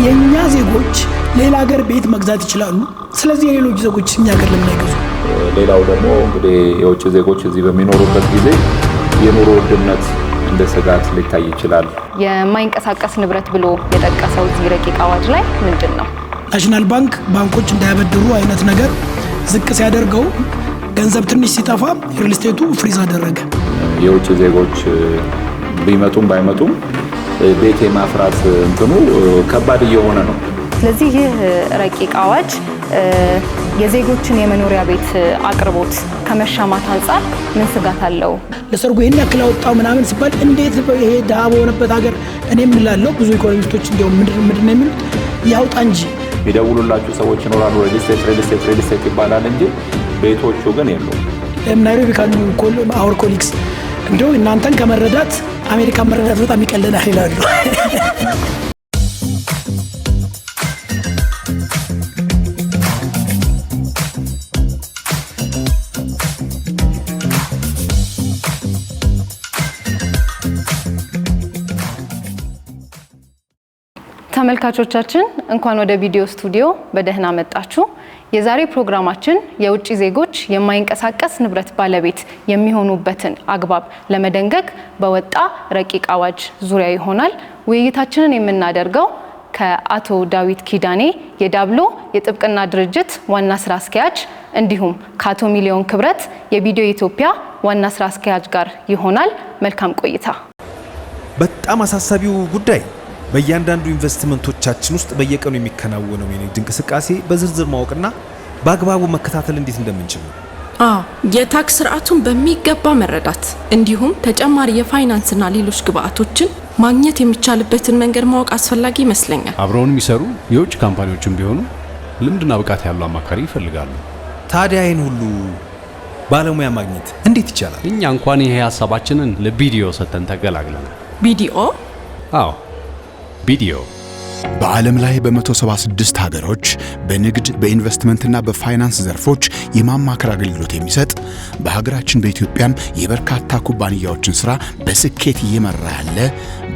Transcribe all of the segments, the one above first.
የኛ ዜጎች ሌላ ሀገር ቤት መግዛት ይችላሉ። ስለዚህ የሌሎች ዜጎች እኛ ሀገር ለምን አይገዙ? ሌላው ደግሞ እንግዲህ የውጭ ዜጎች እዚህ በሚኖሩበት ጊዜ የኑሮ ውድነት እንደ ስጋት ሊታይ ይችላል። የማይንቀሳቀስ ንብረት ብሎ የጠቀሰው እዚህ ረቂቅ አዋጅ ላይ ምንድን ነው? ናሽናል ባንክ ባንኮች እንዳያበድሩ አይነት ነገር ዝቅ ሲያደርገው ገንዘብ ትንሽ ሲጠፋ ሪል ስቴቱ ፍሪዝ አደረገ። የውጭ ዜጎች ቢመጡም ባይመጡም ቤት የማፍራት እንትኑ ከባድ እየሆነ ነው። ስለዚህ ይህ ረቂቅ አዋጅ የዜጎችን የመኖሪያ ቤት አቅርቦት ከመሻማት አንጻር ምን ስጋት አለው? ለሰርጉ ይሄን ያክል አወጣው ምናምን ሲባል እንዴት ይሄ ድሃ በሆነበት ሀገር እኔም እላለሁ ብዙ ኢኮኖሚስቶች እንዲያውም ምንድን ነው የሚሉት ያውጣ እንጂ የሚደውሉላችሁ ሰዎች ይኖራሉ። ሪል ስቴት ይባላል እንጂ ቤቶቹ ግን የሉም። ናይሮቢ ካሉ አወር ኮሊግስ እንደው እናንተን ከመረዳት አሜሪካን መረዳት በጣም ይቀለናል ይላሉ። ተመልካቾቻችን እንኳን ወደ ቪዲዮ ስቱዲዮ በደህና መጣችሁ። የዛሬ ፕሮግራማችን የውጭ ዜጎች የማይንቀሳቀስ ንብረት ባለቤት የሚሆኑበትን አግባብ ለመደንገግ በወጣ ረቂቅ አዋጅ ዙሪያ ይሆናል። ውይይታችንን የምናደርገው ከአቶ ዳዊት ኪዳኔ የዳብሎ የጥብቅና ድርጅት ዋና ስራ አስኪያጅ እንዲሁም ከአቶ ሚሊዮን ክብረት የቪዲዮ ኢትዮጵያ ዋና ስራ አስኪያጅ ጋር ይሆናል። መልካም ቆይታ። በጣም አሳሳቢው ጉዳይ በእያንዳንዱ ኢንቨስትመንቶቻችን ውስጥ በየቀኑ የሚከናወነው የንግድ እንቅስቃሴ በዝርዝር ማወቅና በአግባቡ መከታተል እንዴት እንደምንችል ነው። የታክስ ስርዓቱን በሚገባ መረዳት እንዲሁም ተጨማሪ የፋይናንስና ሌሎች ግብአቶችን ማግኘት የሚቻልበትን መንገድ ማወቅ አስፈላጊ ይመስለኛል። አብረውን የሚሰሩ የውጭ ካምፓኒዎችን ቢሆኑ ልምድና ብቃት ያለው አማካሪ ይፈልጋሉ። ታዲያ ይህን ሁሉ ባለሙያ ማግኘት እንዴት ይቻላል? እኛ እንኳን ይሄ ሀሳባችንን ለቪዲዮ ሰጥተን ተገላግለናል። ቪዲዮ? አዎ ቪዲዮ በዓለም ላይ በ176 ሀገሮች በንግድ በኢንቨስትመንትና በፋይናንስ ዘርፎች የማማከር አገልግሎት የሚሰጥ በሀገራችን በኢትዮጵያም የበርካታ ኩባንያዎችን ስራ በስኬት እየመራ ያለ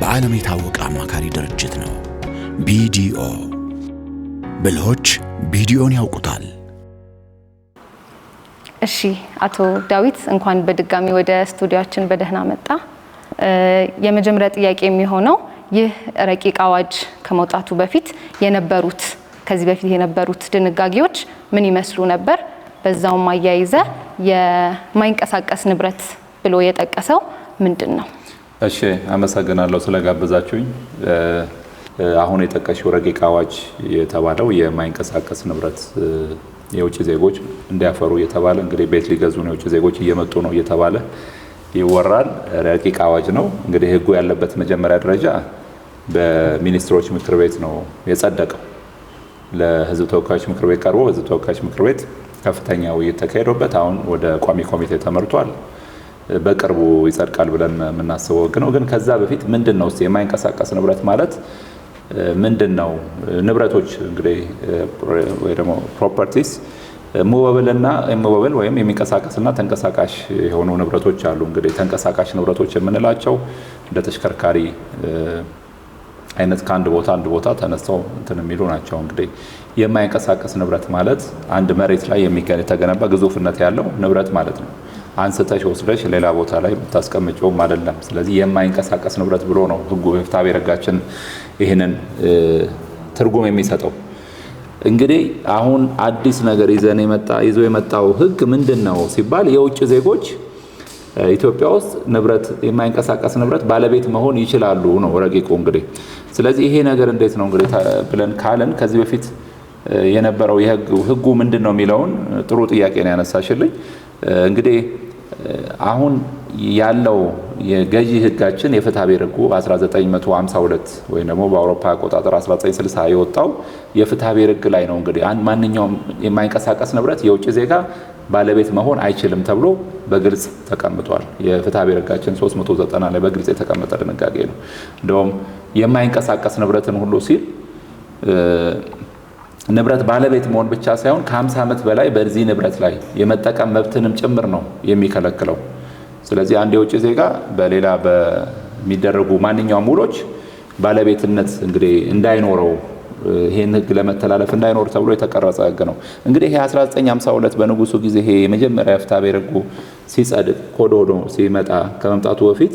በዓለም የታወቀ አማካሪ ድርጅት ነው። ቢዲኦ። ብልሆች ቢዲኦን ያውቁታል። እሺ አቶ ዳዊት እንኳን በድጋሚ ወደ ስቱዲዮአችን በደህና መጣ። የመጀመሪያ ጥያቄ የሚሆነው ይህ ረቂቅ አዋጅ ከመውጣቱ በፊት ከዚህ በፊት የነበሩት ድንጋጌዎች ምን ይመስሉ ነበር? በዛውም አያይዘ የማይንቀሳቀስ ንብረት ብሎ የጠቀሰው ምንድን ነው? እሺ አመሰግናለሁ ስለጋበዛችሁኝ። አሁን የጠቀሽው ረቂቅ አዋጅ የተባለው የማይንቀሳቀስ ንብረት የውጭ ዜጎች እንዲያፈሩ እየተባለ እንግዲህ ቤት ሊገዙ ነው የውጭ ዜጎች እየመጡ ነው እየተባለ ይወራል። ረቂቅ አዋጅ ነው። እንግዲህ ህጉ ያለበት መጀመሪያ ደረጃ በሚኒስትሮች ምክር ቤት ነው የጸደቀው። ለህዝብ ተወካዮች ምክር ቤት ቀርቦ ህዝብ ተወካዮች ምክር ቤት ከፍተኛ ውይይት ተካሂዶበት አሁን ወደ ቋሚ ኮሚቴ ተመርቷል። በቅርቡ ይጸድቃል ብለን የምናስበው ህግ ነው። ግን ከዛ በፊት ምንድነው የማይንቀሳቀስ ንብረት ማለት ምንድነው? ንብረቶች እንግዲህ ወይ ደግሞ ፕሮፐርቲስ ሙቨብል እና ኢሙቨብል ወይም የሚንቀሳቀስና ተንቀሳቃሽ የሆኑ ንብረቶች አሉ። እንግዲህ ተንቀሳቃሽ ንብረቶች የምንላቸው እንደ ተሽከርካሪ አይነት ከአንድ ቦታ አንድ ቦታ ተነስተው እንትን የሚሉ ናቸው። እንግዲህ የማይንቀሳቀስ ንብረት ማለት አንድ መሬት ላይ የተገነባ ግዙፍነት ያለው ንብረት ማለት ነው። አንስተሽ ወስደሽ ሌላ ቦታ ላይ የምታስቀምጪውም አይደለም። ስለዚህ የማይንቀሳቀስ ንብረት ብሎ ነው ህጉ የፍትሐብሔር ህጋችን ይህንን ትርጉም የሚሰጠው። እንግዲህ አሁን አዲስ ነገር ይዞ የመጣው ህግ ምንድነው ሲባል የውጭ ዜጎች ኢትዮጵያ ውስጥ የማይንቀሳቀስ ንብረት ባለቤት መሆን ይችላሉ ነው ረቂቁ እንግዲህ። ስለዚህ ይሄ ነገር እንዴት ነው እንግዲህ ብለን ካለን ከዚህ በፊት የነበረው ህጉ ምንድነው የሚለውን ጥሩ ጥያቄ ነው ያነሳሽልኝ። እንግዲህ አሁን ያለው የገዢ ህጋችን የፍትሐብሔር ህጉ 1952 ወይም ደግሞ በአውሮፓ አቆጣጠር 1960 የወጣው የፍትሐብሔር ህግ ላይ ነው። እንግዲህ ማንኛውም የማይንቀሳቀስ ንብረት የውጭ ዜጋ ባለቤት መሆን አይችልም ተብሎ በግልጽ ተቀምጧል። የፍትሐብሔር ህጋችን 390 ላይ በግልጽ የተቀመጠ ድንጋጌ ነው። እንደውም የማይንቀሳቀስ ንብረትን ሁሉ ሲል ንብረት ባለቤት መሆን ብቻ ሳይሆን ከ50 ዓመት በላይ በዚህ ንብረት ላይ የመጠቀም መብትንም ጭምር ነው የሚከለክለው። ስለዚህ አንድ የውጭ ዜጋ በሌላ በሚደረጉ ማንኛውም ውሎች ባለቤትነት እንግዲህ እንዳይኖረው ይሄን ህግ ለመተላለፍ እንዳይኖር ተብሎ የተቀረጸ ህግ ነው። እንግዲህ ይሄ 1952 በንጉሱ ጊዜ ይሄ የመጀመሪያ ፍትሐብሔር ህጉ ሲጸድቅ ኮድ ሆኖ ሲመጣ ከመምጣቱ በፊት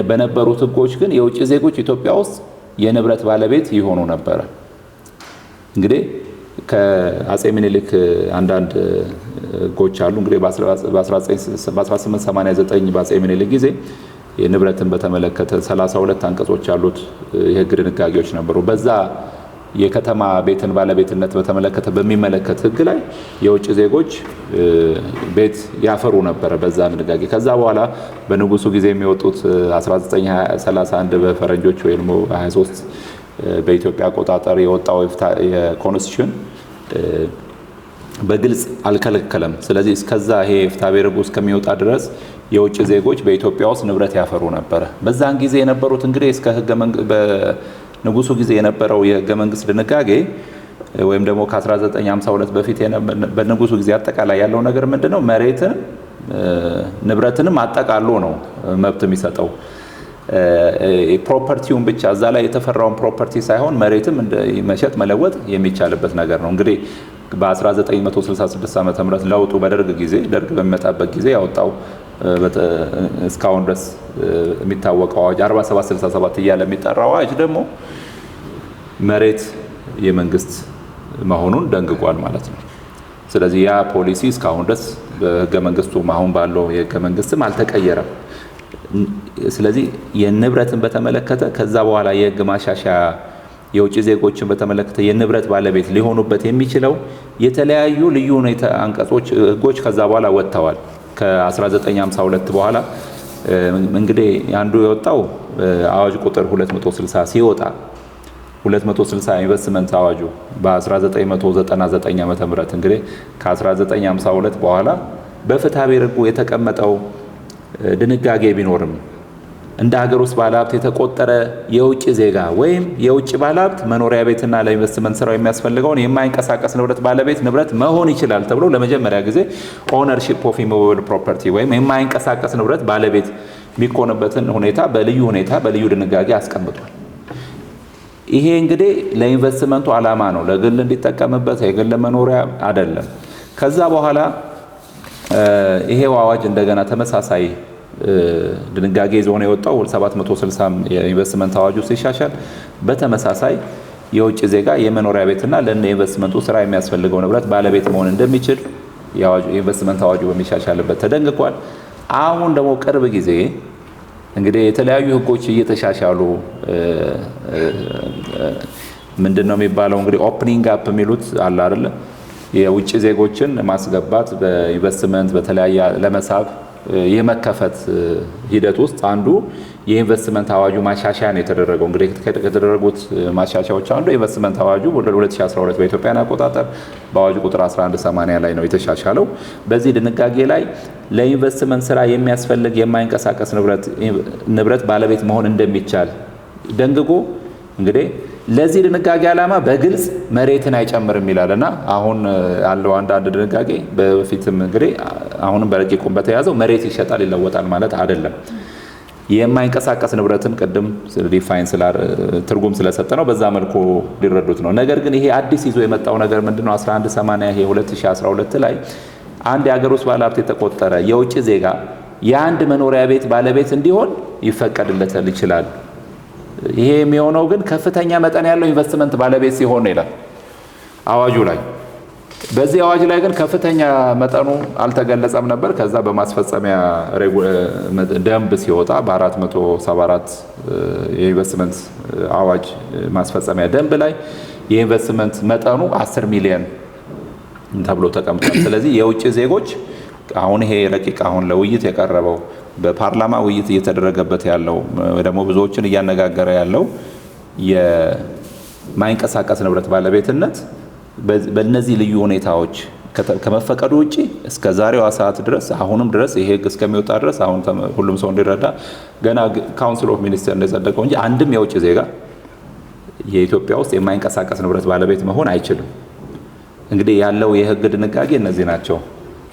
በነበሩት ህጎች ግን የውጭ ዜጎች ኢትዮጵያ ውስጥ የንብረት ባለቤት ይሆኑ ነበር። እንግዲህ ከአጼ ምኒልክ አንዳንድ ህጎች አሉ። እንግዲህ በ1889 በአጼ ምኒልክ ጊዜ የንብረትን በተመለከተ 32 አንቀጾች ያሉት የህግ ድንጋጌዎች ነበሩ። በዛ የከተማ ቤትን ባለቤትነት በተመለከተ በሚመለከት ህግ ላይ የውጭ ዜጎች ቤት ያፈሩ ነበር በዛ ድንጋጌ። ከዛ በኋላ በንጉሱ ጊዜ የሚወጡት 1931 በፈረንጆች ወይ ደግሞ 23 በኢትዮጵያ አቆጣጠር የወጣው የኮንስቲቱሽን በግልጽ አልከለከለም። ስለዚህ እስከዛ ይሄ ፍትሐብሔር ህጉ እስከሚወጣ ድረስ የውጭ ዜጎች በኢትዮጵያ ውስጥ ንብረት ያፈሩ ነበር። በዛን ጊዜ የነበሩት እንግዲህ እስከ በንጉሱ ጊዜ የነበረው የህገ መንግስት ድንጋጌ ወይም ደግሞ ከ1952 በፊት በንጉሱ ጊዜ አጠቃላይ ያለው ነገር ምንድነው? መሬትን ንብረትንም አጠቃሎ ነው መብት የሚሰጠው። ፕሮፐርቲውን ብቻ እዛ ላይ የተፈራውን ፕሮፐርቲ ሳይሆን መሬትም መሸጥ መለወጥ የሚቻልበት ነገር ነው። እንግዲህ በ1966 ዓመተ ምህረት ለውጡ በደርግ ጊዜ ደርግ በሚመጣበት ጊዜ ያወጣው እስካሁን ድረስ የሚታወቀው አዋጅ 4767 እያለ የሚጠራው አዋጅ ደግሞ መሬት የመንግስት መሆኑን ደንግጓል ማለት ነው። ስለዚህ ያ ፖሊሲ እስካሁን ድረስ በህገ መንግስቱ አሁን ባለው የህገ መንግስትም አልተቀየረም። ስለዚህ የንብረትን በተመለከተ ከዛ በኋላ የህግ ማሻሻያ የውጭ ዜጎችን በተመለከተ የንብረት ባለቤት ሊሆኑበት የሚችለው የተለያዩ ልዩ ሁኔታ አንቀጾች ህጎች ከዛ በኋላ ወጥተዋል። ከ1952 በኋላ እንግዲህ አንዱ የወጣው አዋጅ ቁጥር 260 ሲወጣ 260 ኢንቨስትመንት አዋጁ በ1999 ዓመተ ምህረት እንግዲህ ከ1952 በኋላ በፍትሐብሔር ህጉ የተቀመጠው ድንጋጌ ቢኖርም እንደ ሀገር ውስጥ ባለሀብት የተቆጠረ የውጭ ዜጋ ወይም የውጭ ባለሀብት መኖሪያ ቤትና ለኢንቨስትመንት ስራው የሚያስፈልገውን የማይንቀሳቀስ ንብረት ባለቤት ንብረት መሆን ይችላል ተብሎ ለመጀመሪያ ጊዜ ኦነርሺፕ ኦፍ ኢሞቢል ፕሮፐርቲ ወይም የማይንቀሳቀስ ንብረት ባለቤት የሚኮንበትን ሁኔታ በልዩ ድንጋጌ አስቀምጧል። ይሄ እንግዲህ ለኢንቨስትመንቱ ዓላማ ነው፣ ለግል እንዲጠቀምበት የግል መኖሪያ አይደለም። ከዛ በኋላ ይሄው አዋጅ እንደገና ተመሳሳይ ድንጋጌ ይዞ ነው የወጣው 760 የኢንቨስትመንት አዋጁ ሲሻሻል በተመሳሳይ የውጭ ዜጋ የመኖሪያ ቤትና ለኢንቨስትመንቱ ስራ የሚያስፈልገው ንብረት ባለቤት መሆን እንደሚችል የኢንቨስትመንት አዋጁ በሚሻሻልበት ተደንግጓል። አሁን ደግሞ ቅርብ ጊዜ እንግዲህ የተለያዩ ህጎች እየተሻሻሉ ምንድነው የሚባለው እንግዲህ ኦፕኒንግ አፕ የሚሉት አለ አይደል? የውጭ ዜጎችን ማስገባት በኢንቨስትመንት በተለያየ ለመሳብ የመከፈት ሂደት ውስጥ አንዱ የኢንቨስትመንት አዋጁ ማሻሻያ ነው የተደረገው። እንግዲህ ከተደረጉት ማሻሻያዎች አንዱ የኢንቨስትመንት አዋጁ ወደ 2012 በኢትዮጵያን አቆጣጠር በአዋጁ ቁጥር 1180 ላይ ነው የተሻሻለው። በዚህ ድንጋጌ ላይ ለኢንቨስትመንት ስራ የሚያስፈልግ የማይንቀሳቀስ ንብረት ባለቤት መሆን እንደሚቻል ደንግጎ እንግዲህ ለዚህ ድንጋጌ ዓላማ በግልጽ መሬትን አይጨምርም ይላልና አሁን ያለው አንዳንድ ድንጋጌ በፊትም እንግዲህ አሁንም በረቂቁም በተያዘው መሬት ይሸጣል ይለወጣል ማለት አይደለም። የማይንቀሳቀስ ንብረትን ቅድም ዲፋይን ትርጉም ስለሰጠ ነው በዛ መልኩ ሊረዱት ነው። ነገር ግን ይሄ አዲስ ይዞ የመጣው ነገር ምንድነው? 1180 ይሄ 2012 ላይ አንድ የሀገር ውስጥ ባለሀብት የተቆጠረ የውጭ ዜጋ የአንድ መኖሪያ ቤት ባለቤት እንዲሆን ይፈቀድለታል ይችላል። ይሄ የሚሆነው ግን ከፍተኛ መጠን ያለው ኢንቨስትመንት ባለቤት ሲሆን ይላል አዋጁ ላይ። በዚህ አዋጅ ላይ ግን ከፍተኛ መጠኑ አልተገለጸም ነበር። ከዛ በማስፈጸሚያ ደንብ ሲወጣ በ474 የኢንቨስትመንት አዋጅ ማስፈጸሚያ ደንብ ላይ የኢንቨስትመንት መጠኑ 10 ሚሊዮን ተብሎ ተቀምጧል። ስለዚህ የውጭ ዜጎች አሁን ይሄ ረቂቅ አሁን ለውይይት የቀረበው በፓርላማ ውይይት እየተደረገበት ያለው ደግሞ ብዙዎችን እያነጋገረ ያለው የማይንቀሳቀስ ንብረት ባለቤትነት በእነዚህ ልዩ ሁኔታዎች ከመፈቀዱ ውጪ እስከ ዛሬዋ ሰዓት ድረስ አሁንም ድረስ ይሄ ህግ እስከሚወጣ ድረስ አሁን ሁሉም ሰው እንዲረዳ ገና ካውንስል ኦፍ ሚኒስተር እንደጸደቀው እንጂ አንድም የውጭ ዜጋ የኢትዮጵያ ውስጥ የማይንቀሳቀስ ንብረት ባለቤት መሆን አይችልም። እንግዲህ ያለው የህግ ድንጋጌ እነዚህ ናቸው።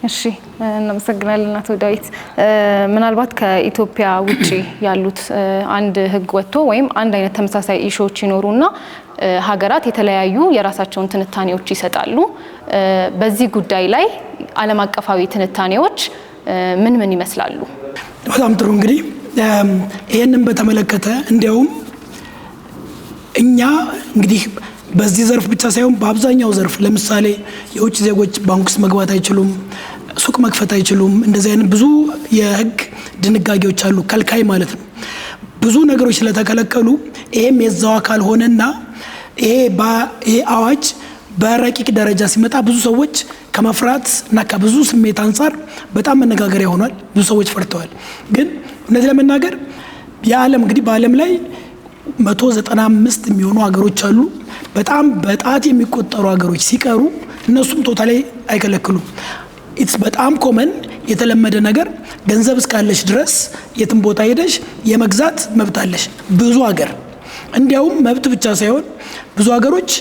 እሺ እናመሰግናለን አቶ ዳዊት። ምናልባት ከኢትዮጵያ ውጪ ያሉት አንድ ህግ ወጥቶ ወይም አንድ አይነት ተመሳሳይ ኢሹዎች ይኖሩና ሀገራት የተለያዩ የራሳቸውን ትንታኔዎች ይሰጣሉ። በዚህ ጉዳይ ላይ ዓለም አቀፋዊ ትንታኔዎች ምን ምን ይመስላሉ? በጣም ጥሩ። እንግዲህ ይሄንን በተመለከተ እንዲያውም እኛ እንግዲህ በዚህ ዘርፍ ብቻ ሳይሆን በአብዛኛው ዘርፍ ለምሳሌ የውጭ ዜጎች ባንክ ውስጥ መግባት አይችሉም፣ ሱቅ መክፈት አይችሉም። እንደዚህ አይነት ብዙ የህግ ድንጋጌዎች አሉ፣ ከልካይ ማለት ነው። ብዙ ነገሮች ስለተከለከሉ ይሄም የዛው አካል ሆነና ይሄ አዋጅ በረቂቅ ደረጃ ሲመጣ ብዙ ሰዎች ከመፍራት እና ከብዙ ስሜት አንጻር በጣም መነጋገሪያ ሆኗል። ብዙ ሰዎች ፈርተዋል። ግን እነዚህ ለመናገር የዓለም እንግዲህ በዓለም ላይ 195 የሚሆኑ ሀገሮች አሉ። በጣም በጣት የሚቆጠሩ ሀገሮች ሲቀሩ እነሱም ቶታሊ አይከለክሉም። ኢትስ በጣም ኮመን የተለመደ ነገር ገንዘብ እስካለሽ ድረስ የትም ቦታ ሄደሽ የመግዛት መብት አለሽ። ብዙ ሀገር እንዲያውም መብት ብቻ ሳይሆን ብዙ ሀገሮች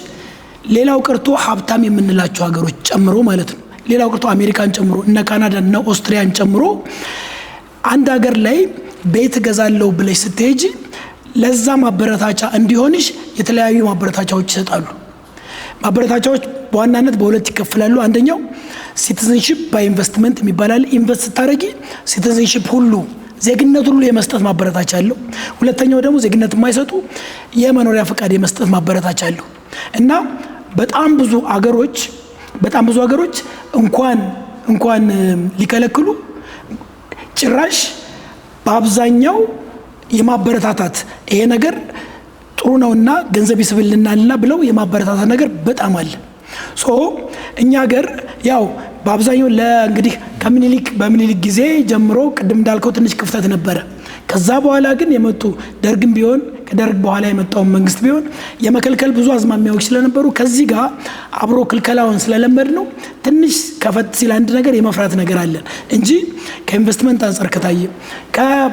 ሌላው ቀርቶ ሀብታም የምንላቸው ሀገሮች ጨምሮ ማለት ነው፣ ሌላው ቀርቶ አሜሪካን ጨምሮ እነ ካናዳ እነ ኦስትሪያን ጨምሮ አንድ ሀገር ላይ ቤት ገዛለሁ ብለሽ ስትሄጂ ለዛ ማበረታቻ እንዲሆንሽ የተለያዩ ማበረታቻዎች ይሰጣሉ። ማበረታቻዎች በዋናነት በሁለት ይከፈላሉ። አንደኛው ሲቲዝንሺፕ ባይ ኢንቨስትመንት የሚባላል። ኢንቨስት ስታደርጊ ሲቲዝንሺፕ ሁሉ ዜግነት ሁሉ የመስጠት ማበረታቻ አለው። ሁለተኛው ደግሞ ዜግነት የማይሰጡ የመኖሪያ ፈቃድ የመስጠት ማበረታቻ አለው። እና በጣም ብዙ ሀገሮች እንኳን ሊከለክሉ ጭራሽ በአብዛኛው የማበረታታት ይሄ ነገር ጥሩ ነውና ገንዘብ ይስብልናልና ብለው የማበረታታት ነገር በጣም አለ። እኛ ሀገር ያው በአብዛኛው ለእንግዲህ በምኒልክ ጊዜ ጀምሮ ቅድም እንዳልከው ትንሽ ክፍተት ነበረ። ከዛ በኋላ ግን የመጡ ደርግም ቢሆን ከደርግ በኋላ የመጣው መንግስት ቢሆን የመከልከል ብዙ አዝማሚያዎች ስለነበሩ ከዚህ ጋር አብሮ ክልከላውን ስለለመድ ነው ትንሽ ከፈት ሲል አንድ ነገር የመፍራት ነገር አለን እንጂ ከኢንቨስትመንት አንፃር ከታየ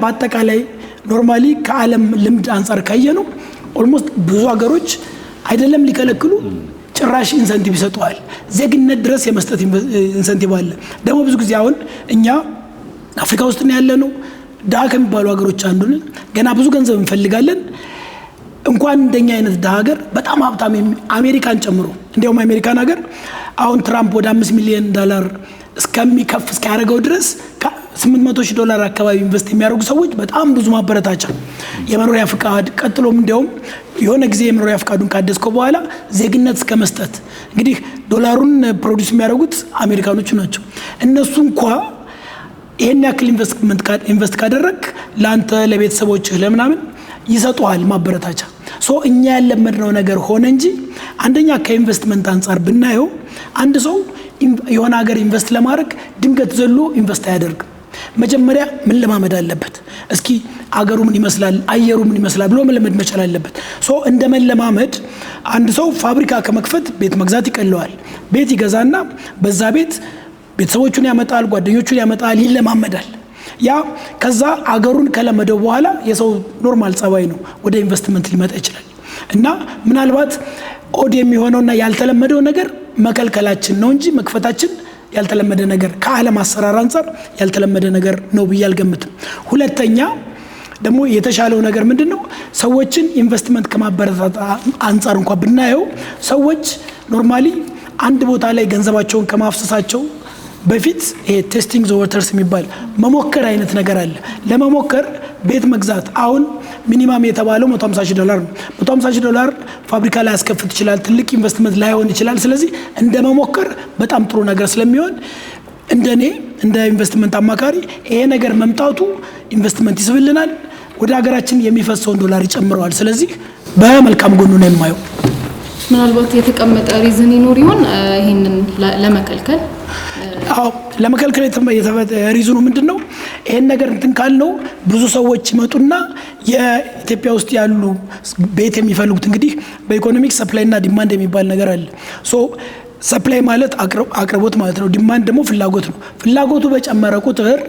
በአጠቃላይ ኖርማሊ ከዓለም ልምድ አንፃር ካየ ነው ኦልሞስት ብዙ ሀገሮች አይደለም ሊከለክሉ ጭራሽ ኢንሰንቲቭ ይሰጡዋል። ዜግነት ድረስ የመስጠት ኢንሰንቲቭ አለ። ደግሞ ብዙ ጊዜ አሁን እኛ አፍሪካ ውስጥ ነው ያለነው፣ ድሃ ከሚባሉ ሀገሮች አንዱ ነን። ገና ብዙ ገንዘብ እንፈልጋለን። እንኳን እንደኛ አይነት ድሃ ሀገር በጣም ሀብታም አሜሪካን ጨምሮ እንዲያውም አሜሪካን ሀገር አሁን ትራምፕ ወደ $5 ሚሊዮን እስኪያደርገው ድረስ $800,000 አካባቢ ኢንቨስት የሚያደርጉ ሰዎች በጣም ብዙ ማበረታቻ የመኖሪያ ፍቃድ ቀጥሎም እንዲያውም የሆነ ጊዜ የመኖሪያ ፍቃዱን ካደስከው በኋላ ዜግነት እስከ መስጠት እንግዲህ ዶላሩን ፕሮዲዩስ የሚያደርጉት አሜሪካኖቹ ናቸው። እነሱ እንኳ ይሄን ያክል ኢንቨስት ካደረግ ለአንተ ለቤተሰቦችህ ለምናምን ይሰጡሃል ማበረታቻ። እኛ ያለመድነው ነገር ሆነ እንጂ አንደኛ ከኢንቨስትመንት አንጻር ብናየው አንድ ሰው የሆነ ሀገር ኢንቨስት ለማድረግ ድንገት ዘሎ ኢንቨስት አያደርግም። መጀመሪያ ምን ለማመድ አለበት? እስኪ አገሩ ምን ይመስላል፣ አየሩ ምን ይመስላል ብሎ መለመድ መቻል አለበት። እንደ መለማመድ አንድ ሰው ፋብሪካ ከመክፈት ቤት መግዛት ይቀለዋል። ቤት ይገዛና በዛ ቤት ቤተሰቦቹን ያመጣል፣ ጓደኞቹን ያመጣል፣ ይለማመዳል። ያ ከዛ አገሩን ከለመደው በኋላ የሰው ኖርማል ጸባይ ነው ወደ ኢንቨስትመንት ሊመጣ ይችላል። እና ምናልባት ኦድ የሚሆነውና ያልተለመደው ነገር መከልከላችን ነው እንጂ መክፈታችን ያልተለመደ ነገር ከዓለም አሰራር አንፃር ያልተለመደ ነገር ነው ብዬ አልገምትም። ሁለተኛ ደግሞ የተሻለው ነገር ምንድነው? ሰዎችን ኢንቨስትመንት ከማበረታታ አንፃር እንኳን ብናየው ሰዎች ኖርማሊ አንድ ቦታ ላይ ገንዘባቸውን ከማፍሰሳቸው በፊት ይሄ ቴስቲንግ ዘ ዋተርስ የሚባል መሞከር አይነት ነገር አለ። ለመሞከር ቤት መግዛት አሁን ሚኒማም የተባለው $150,000 ነው። $150,000 ፋብሪካ ላይ ያስከፍት ይችላል፣ ትልቅ ኢንቨስትመንት ላይሆን ይችላል። ስለዚህ እንደ መሞከር በጣም ጥሩ ነገር ስለሚሆን እንደኔ እንደ ኢንቨስትመንት አማካሪ ይሄ ነገር መምጣቱ ኢንቨስትመንት ይስብልናል፣ ወደ ሀገራችን የሚፈሰውን ዶላር ይጨምረዋል። ስለዚህ በመልካም ጎኑ ነው የማየው። ምናልባት የተቀመጠ ሪዝን ይኖር ይሆን ይሄንን ለመከልከል? ለመከልከል ሪዝኑ ምንድነው? ይሄን ነገር እንትን ካልነው ብዙ ሰዎች ይመጡና የኢትዮጵያ ውስጥ ያሉ ቤት የሚፈልጉት እንግዲህ በኢኮኖሚክስ ሰፕላይ እና ዲማንድ የሚባል ነገር አለ። ሰፕላይ ማለት አቅርቦት ማለት ነው። ዲማንድ ደግሞ ፍላጎት ነው። ፍላጎቱ በጨመረ ቁጥር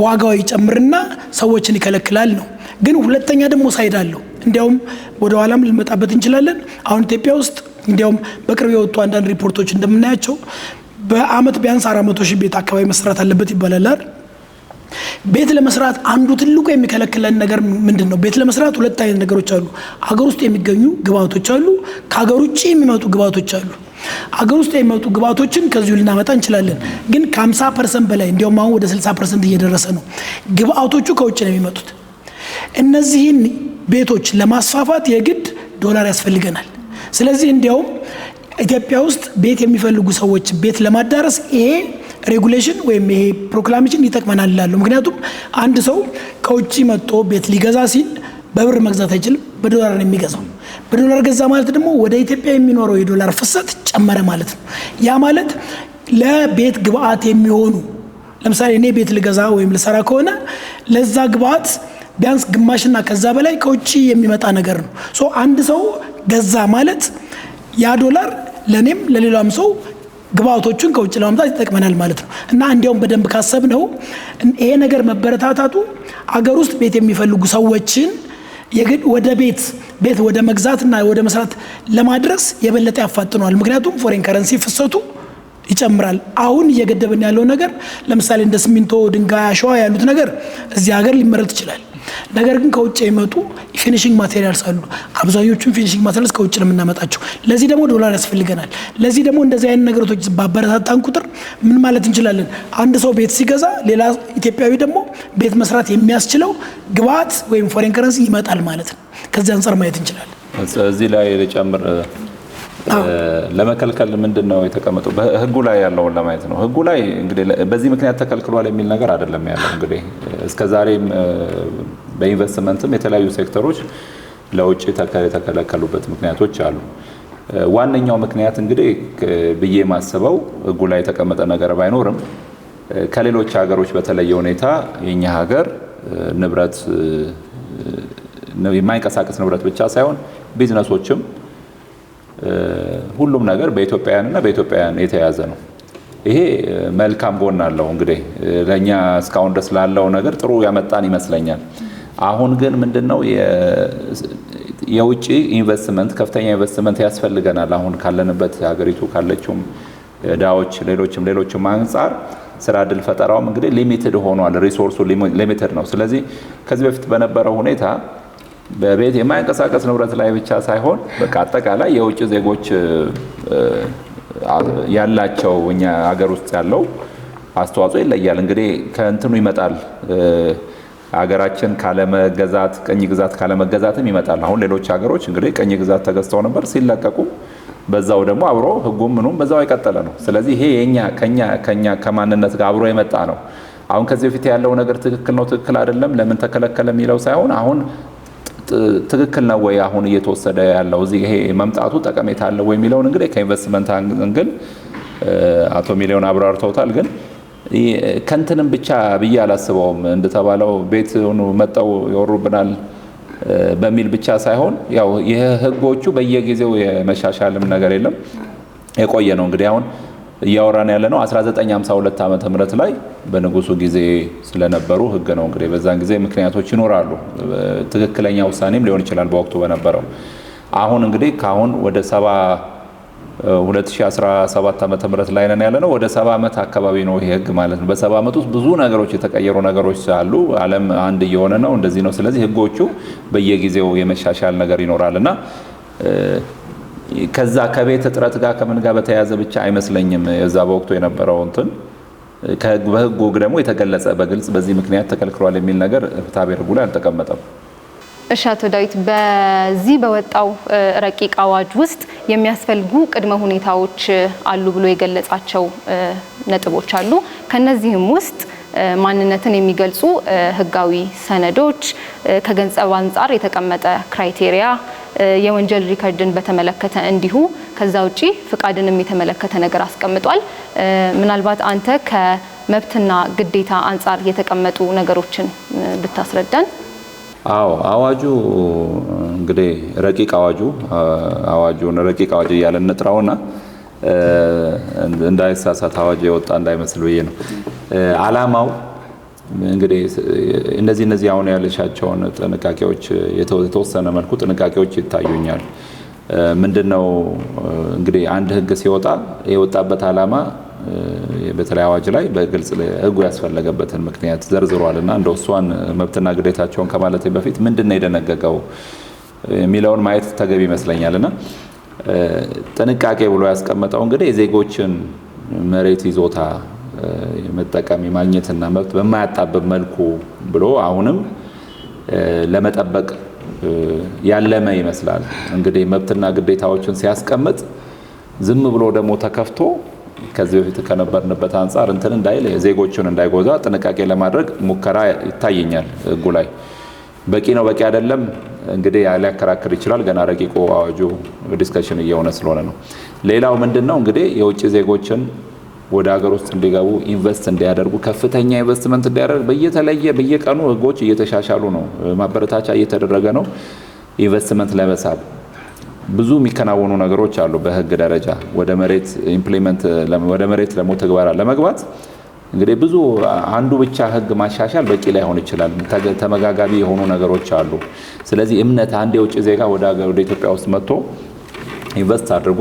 ዋጋው ይጨምርና ሰዎችን ይከለክላል ነው። ግን ሁለተኛ ደግሞ ሳይድ አለው። እንዲያውም ወደ ኋላም ልንመጣበት እንችላለን። አሁን ኢትዮጵያ ውስጥ እንዲያውም በቅርብ የወጡ አንዳንድ ሪፖርቶች እንደምናያቸው በአመት ቢያንስ 400,000 ቤት አካባቢ መስራት አለበት ይባላል። ቤት ለመስራት አንዱ ትልቁ የሚከለክለን ነገር ምንድነው? ቤት ለመስራት ሁለት አይነት ነገሮች አሉ። አገር ውስጥ የሚገኙ ግብአቶች አሉ፣ ከሀገር ውጭ የሚመጡ ግብአቶች አሉ። አገር ውስጥ የሚመጡ ግብአቶችን ከዚሁ ልናመጣ እንችላለን፣ ግን ከ50% በላይ እንዲያውም አሁን ወደ 60% እየደረሰ ነው ግብአቶቹ ከውጭ ነው የሚመጡት። እነዚህን ቤቶች ለማስፋፋት የግድ ዶላር ያስፈልገናል። ስለዚህ እንዲያውም ኢትዮጵያ ውስጥ ቤት የሚፈልጉ ሰዎች ቤት ለማዳረስ ይሄ ሬጉሌሽን ወይም ይሄ ፕሮክላሜሽን ይጠቅመናል ይላሉ። ምክንያቱም አንድ ሰው ከውጭ መጥቶ ቤት ሊገዛ ሲል በብር መግዛት አይችልም፣ በዶላር ነው የሚገዛው። በዶላር ገዛ ማለት ደግሞ ወደ ኢትዮጵያ የሚኖረው የዶላር ፍሰት ጨመረ ማለት ነው። ያ ማለት ለቤት ግብአት የሚሆኑ ለምሳሌ እኔ ቤት ልገዛ ወይም ልሰራ ከሆነ ለዛ ግብአት ቢያንስ ግማሽና ከዛ በላይ ከውጭ የሚመጣ ነገር ነው። ሶ አንድ ሰው ገዛ ማለት ያ ዶላር ለኔም ለሌላም ሰው ግብአቶቹን ከውጭ ለማምጣት ይጠቅመናል ማለት ነው። እና እንዲያውም በደንብ ካሰብነው ይሄ ነገር መበረታታቱ አገር ውስጥ ቤት የሚፈልጉ ሰዎችን የግድ ወደ ቤት ወደ መግዛትና ወደ መስራት ለማድረስ የበለጠ ያፋጥነዋል። ምክንያቱም ፎሬን ከረንሲ ፍሰቱ ይጨምራል። አሁን እየገደበን ያለው ነገር ለምሳሌ እንደ ሲሚንቶ፣ ድንጋይ፣ አሸዋ ያሉት ነገር እዚህ ሀገር ሊመረት ይችላል። ነገር ግን ከውጭ የሚመጡ ፊኒሺንግ ማቴሪያልስ አሉ። አብዛኞቹን ፊኒሺንግ ማቴሪያልስ ከውጭ ነው የምናመጣቸው። ለዚህ ደግሞ ዶላር ያስፈልገናል። ለዚህ ደግሞ እንደዚህ አይነት ነገሮች ባበረታታን ቁጥር ምን ማለት እንችላለን? አንድ ሰው ቤት ሲገዛ ሌላ ኢትዮጵያዊ ደግሞ ቤት መስራት የሚያስችለው ግብአት ወይም ፎሬን ከረንሲ ይመጣል ማለት ነው። ከዚህ አንፃር ማየት እንችላለን። እዚህ ላይ ልጨምር፣ ለመከልከል ምንድነው የተቀመጠው? በህጉ ላይ ያለውን ለማየት ነው። ህጉ ላይ እንግዲህ በዚህ ምክንያት ተከልክሏል የሚል ነገር አይደለም ያለው። እንግዲህ እስከዛሬም በኢንቨስትመንትም የተለያዩ ሴክተሮች ለውጭ የተከለከሉበት ምክንያቶች አሉ። ዋነኛው ምክንያት እንግዲህ ብዬ ማስበው ህጉ ላይ የተቀመጠ ነገር ባይኖርም ከሌሎች ሀገሮች በተለየ ሁኔታ የኛ ሀገር ንብረት የማይንቀሳቀስ ንብረት ብቻ ሳይሆን ቢዝነሶችም ሁሉም ነገር በኢትዮጵያውያንና በኢትዮጵያውያን የተያዘ ነው። ይሄ መልካም ጎን አለው። እንግዲህ ለኛ እስካሁን ድረስ ላለው ነገር ጥሩ ያመጣን ይመስለኛል። አሁን ግን ምንድነው የውጭ ኢንቨስትመንት ከፍተኛ ኢንቨስትመንት ያስፈልገናል። አሁን ካለንበት ሀገሪቱ ካለችውም ዳዎች ሌሎችም አንፃር ስራ ዕድል ፈጠራውም እንግዲህ ሊሚትድ ሆኗል። ሪሶርሱ ሊሚትድ ነው። ስለዚህ ከዚህ በፊት በነበረው ሁኔታ በቤት የማይንቀሳቀስ ንብረት ላይ ብቻ ሳይሆን በቃ አጠቃላይ የውጭ ዜጎች ያላቸው እኛ ሀገር ውስጥ ያለው አስተዋጽኦ ይለያል። እንግዲህ ከእንትኑ ይመጣል ሀገራችን ካለመገዛት ቅኝ ግዛት ካለመገዛትም ይመጣል። አሁን ሌሎች ሀገሮች እንግዲህ ቅኝ ግዛት ተገዝተው ነበር፣ ሲለቀቁ በዛው ደግሞ አብሮ ህጉም ምኑም በዛው የቀጠለ ነው። ስለዚህ ይሄ ከኛ ከማንነት ጋር አብሮ የመጣ ነው። አሁን ከዚህ በፊት ያለው ነገር ትክክል ነው ትክክል አይደለም ለምን ተከለከለ የሚለው ሳይሆን አሁን ትክክል ነው ወይ አሁን እየተወሰደ ያለው እዚህ ይሄ መምጣቱ ጠቀሜታ አለው ወይ የሚለውን እንግዲህ ከኢንቨስትመንት አንግል አቶ ሚሊዮን አብራርተውታል። ግን ከንትንም ብቻ ብዬ አላስበውም። እንደተባለው ቤት ሆኖ መጣው ይወሩብናል በሚል ብቻ ሳይሆን ያው የህጎቹ በየጊዜው የመሻሻልም ነገር የለም የቆየ ነው። እንግዲህ አሁን እያወራን ያለ ነው 1952 ዓመተ ምህረት ላይ በንጉሱ ጊዜ ስለነበሩ ህግ ነው። እንግዲህ በዛን ጊዜ ምክንያቶች ይኖራሉ፣ ትክክለኛ ውሳኔም ሊሆን ይችላል በወቅቱ በነበረው። አሁን እንግዲህ ካሁን ወደ 2017 ዓመተ ምህረት ላይ ነን ያለ ነው። ወደ 70 ዓመት አካባቢ ነው ይሄ ህግ ማለት ነው። በ70 ዓመት ውስጥ ብዙ ነገሮች የተቀየሩ ነገሮች አሉ። ዓለም አንድ እየሆነ ነው እንደዚህ ነው። ስለዚህ ህጎቹ በየጊዜው የመሻሻል ነገር ይኖራልና ከዛ ከቤት እጥረት ጋር ከምን ጋር በተያያዘ ብቻ አይመስለኝም የዛ በወቅቱ የነበረው እንትን በህጉ ደግሞ የተገለጸ በግልጽ በዚህ ምክንያት ተከልክሏል የሚል ነገር ፍትሐብሔር ህጉ ላይ አልተቀመጠም። እሺ አቶ ዳዊት፣ በዚህ በወጣው ረቂቅ አዋጅ ውስጥ የሚያስፈልጉ ቅድመ ሁኔታዎች አሉ ብሎ የገለጻቸው ነጥቦች አሉ። ከነዚህም ውስጥ ማንነትን የሚገልጹ ህጋዊ ሰነዶች፣ ከገንዘብ አንጻር የተቀመጠ ክራይቴሪያ፣ የወንጀል ሪከርድን በተመለከተ እንዲሁ ከዛ ውጪ ፍቃድንም የተመለከተ ነገር አስቀምጧል። ምናልባት አንተ ከመብትና ግዴታ አንጻር የተቀመጡ ነገሮችን ብታስረዳን። አዎ አዋጁ እንግዲህ ረቂቅ አዋጁን ረቂቅ አዋጅ እያለን እንጥራውና እንዳይሳሳት አዋጅ የወጣ እንዳይመስል ብዬ ነው። አላማው እንግዲህ እነዚህ አሁን ያለሻቸውን ጥንቃቄዎች የተወሰነ መልኩ ጥንቃቄዎች ይታዩኛል። ምንድነው እንግዲህ አንድ ህግ ሲወጣ የወጣበት አላማ በተለይ አዋጅ ላይ በግልጽ ህጉ ያስፈለገበትን ምክንያት ዘርዝሯልና እንደው እሷን መብትና ግዴታቸውን ከማለቴ በፊት ምንድነው የደነገገው የሚለውን ማየት ተገቢ ይመስለኛልና ጥንቃቄ ብሎ ያስቀመጠው እንግዲህ የዜጎችን መሬት ይዞታ መጠቀም ማግኘትና መብት በማያጣብብ መልኩ ብሎ አሁንም ለመጠበቅ ያለመ ይመስላል። እንግዲህ መብትና ግዴታዎችን ሲያስቀምጥ ዝም ብሎ ደግሞ ተከፍቶ ከዚህ በፊት ከነበርንበት አንፃር እንትን እንዳይል ዜጎችን እንዳይጎዛ ጥንቃቄ ለማድረግ ሙከራ ይታየኛል። ህጉ ላይ በቂ ነው በቂ አይደለም እንግዲህ ሊያከራክር ይችላል። ገና ረቂቁ አዋጁ ዲስከሽን እየሆነ ስለሆነ ነው። ሌላው ምንድነው እንግዲህ የውጭ ዜጎችን ወደ ሀገር ውስጥ እንዲገቡ ኢንቨስት እንዲያደርጉ ከፍተኛ ኢንቨስትመንት እንዲያደርግ በየቀኑ ህጎች እየተሻሻሉ ነው። ማበረታቻ እየተደረገ ነው። ኢንቨስትመንት ለመሳብ ብዙ የሚከናወኑ ነገሮች አሉ። በህግ ደረጃ ወደ መሬት ኢምፕሊመንት ወደ መሬት ደግሞ ተግባራ ለመግባት እንግዲህ ብዙ አንዱ ብቻ ህግ ማሻሻል በቂ ላይሆን ይችላል። ተመጋጋቢ የሆኑ ነገሮች አሉ። ስለዚህ እምነት አንድ የውጭ ዜጋ ወደ ኢትዮጵያ ውስጥ መጥቶ ኢንቨስት አድርጎ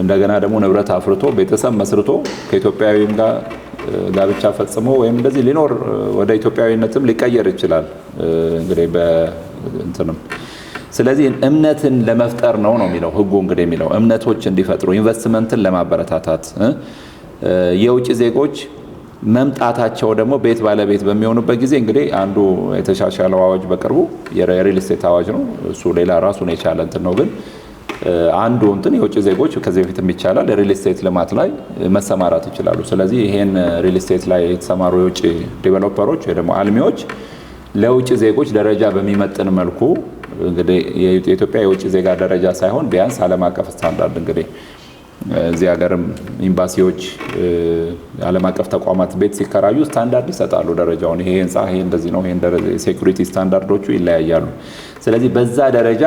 እንደገና ደግሞ ንብረት አፍርቶ ቤተሰብ መስርቶ ከኢትዮጵያዊም ጋር ጋብቻ ፈጽሞ ወይም እንደዚህ ሊኖር ወደ ኢትዮጵያዊነትም ሊቀየር ይችላል እንግዲህ በእንትንም ስለዚህ እምነትን ለመፍጠር ነው የሚለው ህጉ እንግዲህ የሚለው እምነቶች እንዲፈጥሩ ኢንቨስትመንትን ለማበረታታት የውጭ ዜጎች መምጣታቸው ደግሞ ቤት ባለቤት በሚሆኑበት ጊዜ እንግዲህ አንዱ የተሻሻለው አዋጅ በቅርቡ የሪል ስቴት አዋጅ ነው። እሱ ሌላ ራሱን የቻለ እንትን ነው። ግን አንዱ እንትን የውጭ ዜጎች ከዚህ በፊትም ይቻላል ሪል ስቴት ልማት ላይ መሰማራት ይችላሉ። ስለዚህ ይሄን ሪል ስቴት ላይ የተሰማሩ የውጭ ዴቨሎፐሮች ወይ ደግሞ አልሚዎች ለውጭ ዜጎች ደረጃ በሚመጥን መልኩ እንግዲህ የኢትዮጵያ የውጭ ዜጋ ደረጃ ሳይሆን ቢያንስ ዓለም አቀፍ ስታንዳርድ እንግዲህ እዚህ ሀገርም ኤምባሲዎች ዓለም አቀፍ ተቋማት ቤት ሲከራዩ ስታንዳርድ ይሰጣሉ ደረጃውን። ይሄ ህንጻ ይሄ እንደዚህ ነው፣ ይሄ ሴኩሪቲ ስታንዳርዶቹ ይለያያሉ። ስለዚህ በዛ ደረጃ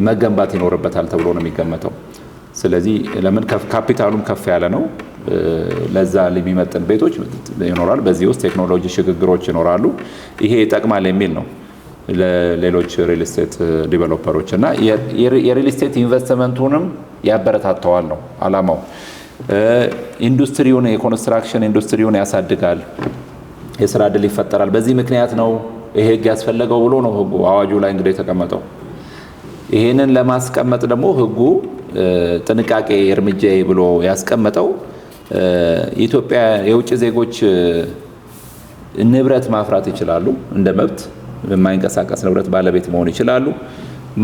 መገንባት ይኖርበታል ተብሎ ነው የሚገመተው። ስለዚህ ለምን ካፒታሉም ከፍ ያለ ነው ለዛ ለሚመጥን ቤቶች ይኖራል። በዚህ ውስጥ ቴክኖሎጂ ሽግግሮች ይኖራሉ። ይሄ ይጠቅማል የሚል ነው ለሌሎች ሪል ስቴት ዲቨሎፐሮች እና የሪል ስቴት ኢንቨስትመንቱንም ያበረታተዋል ነው አላማው። ኢንዱስትሪውን የኮንስትራክሽን ኢንዱስትሪውን ያሳድጋል፣ የስራ ዕድል ይፈጠራል። በዚህ ምክንያት ነው ይሄ ህግ ያስፈለገው ብሎ ነው ህጉ አዋጁ ላይ እንግዲህ የተቀመጠው። ይሄንን ለማስቀመጥ ደግሞ ህጉ ጥንቃቄ እርምጃ ብሎ ያስቀመጠው ኢትዮጵያ የውጭ ዜጎች ንብረት ማፍራት ይችላሉ፣ እንደ መብት የማይንቀሳቀስ ንብረት ባለቤት መሆን ይችላሉ።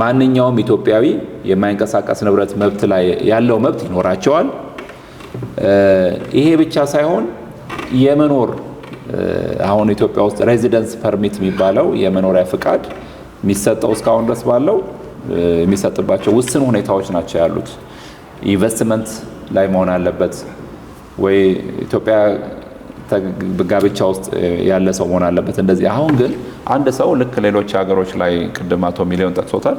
ማንኛውም ኢትዮጵያዊ የማይንቀሳቀስ ንብረት መብት ላይ ያለው መብት ይኖራቸዋል። ይሄ ብቻ ሳይሆን የመኖር አሁን ኢትዮጵያ ውስጥ ሬዚደንስ ፐርሚት የሚባለው የመኖሪያ ፍቃድ የሚሰጠው እስካሁን ድረስ ባለው የሚሰጥባቸው ውስን ሁኔታዎች ናቸው ያሉት። ኢንቨስትመንት ላይ መሆን አለበት ወይ ኢትዮጵያ ጋብቻ ውስጥ ያለ ሰው መሆን አለበት እንደዚህ። አሁን ግን አንድ ሰው ልክ ሌሎች ሀገሮች ላይ ቅድም አቶ ሚሊዮን ጠቅሶታል፣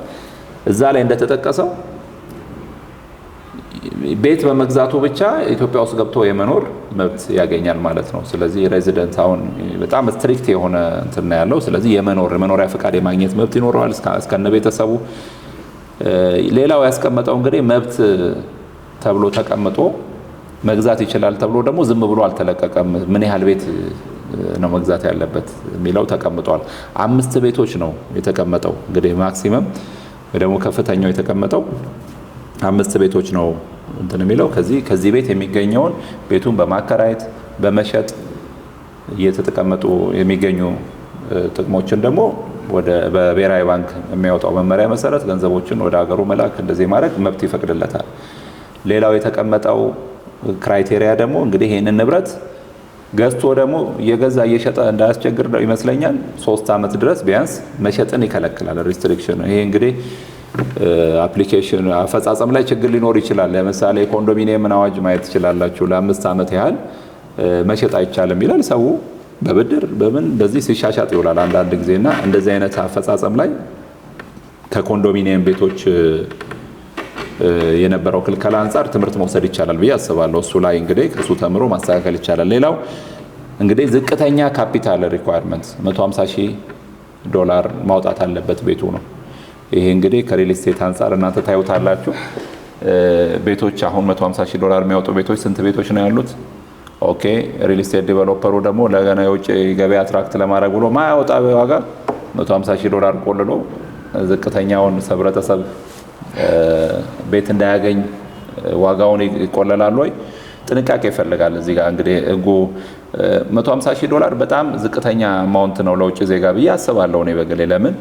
እዛ ላይ እንደተጠቀሰው ቤት በመግዛቱ ብቻ ኢትዮጵያ ውስጥ ገብቶ የመኖር መብት ያገኛል ማለት ነው። ስለዚህ ሬዚደንት አሁን በጣም ስትሪክት የሆነ እንትን ያለው። ስለዚህ የመኖሪያ ፍቃድ የማግኘት መብት ይኖረዋል እስከነ ቤተሰቡ። ሌላው ያስቀመጠው እንግዲህ መብት ተብሎ ተቀምጦ መግዛት ይችላል ተብሎ ደግሞ ዝም ብሎ አልተለቀቀም። ምን ያህል ቤት ነው መግዛት ያለበት የሚለው ተቀምጧል። 5 ቤቶች ነው የተቀመጠው እንግዲህ ማክሲመም ወይ ደግሞ ከፍተኛው የተቀመጠው 5 ቤቶች ነው እንትን የሚለው። ከዚህ ቤት የሚገኘውን ቤቱን በማከራየት በመሸጥ እየተቀመጡ የሚገኙ ጥቅሞችን ደግሞ በብሔራዊ ባንክ የሚያወጣው መመሪያ መሰረት ገንዘቦችን ወደ ሀገሩ መላክ እንደዚህ ማድረግ መብት ይፈቅድለታል። ሌላው የተቀመጠው ክራይቴሪያ ደግሞ እንግዲህ ይሄንን ንብረት ገዝቶ ደግሞ እየገዛ እየሸጠ እንዳያስቸግር ይመስለኛል 3 ዓመት ድረስ ቢያንስ መሸጥን ይከለክላል። ሪስትሪክሽን ይሄ እንግዲህ አፕሊኬሽን አፈጻጸም ላይ ችግር ሊኖር ይችላል። ለምሳሌ ኮንዶሚኒየም አዋጅ ማየት ትችላላችሁ። ለ5 ዓመት ያህል መሸጥ አይቻልም ይላል። ሰው በብድር በምን እንደዚህ ሲሻሻጥ ይውላል አንዳንድ ጊዜና እንደዚህ አይነት አፈጻጸም ላይ ከኮንዶሚኒየም ቤቶች የነበረው ክልከላ አንፃር ትምህርት መውሰድ ይቻላል ብዬ አስባለሁ። እሱ ላይ እንግዲህ ከሱ ተምሮ ማስተካከል ይቻላል። ሌላው እንግዲህ ዝቅተኛ ካፒታል ሪኳየርመንት $150,000 ማውጣት አለበት ቤቱ ነው። ይሄ እንግዲህ ከሪል ስቴት አንፃር እናንተ ታዩታላችሁ። ቤቶች አሁን $150,000 የሚያወጡ ቤቶች ስንት ቤቶች ነው ያሉት? ኦኬ ሪል ስቴት ዲቨሎፐሩ ደግሞ ለገና የውጭ ገበያ አትራክት ለማድረግ ብሎ ማያወጣ ዋጋ $150,000 ቆልሎ ዝቅተኛውን ህብረተሰብ ቤት እንዳያገኝ ዋጋውን ይቆለላል ወይ? ጥንቃቄ ይፈልጋል። እዚህ ጋር እንግዲህ ህጉ $150,000 በጣም ዝቅተኛ አማውንት ነው ለውጭ ዜጋ ብዬ አስባለሁ እኔ በግሌ። ለምን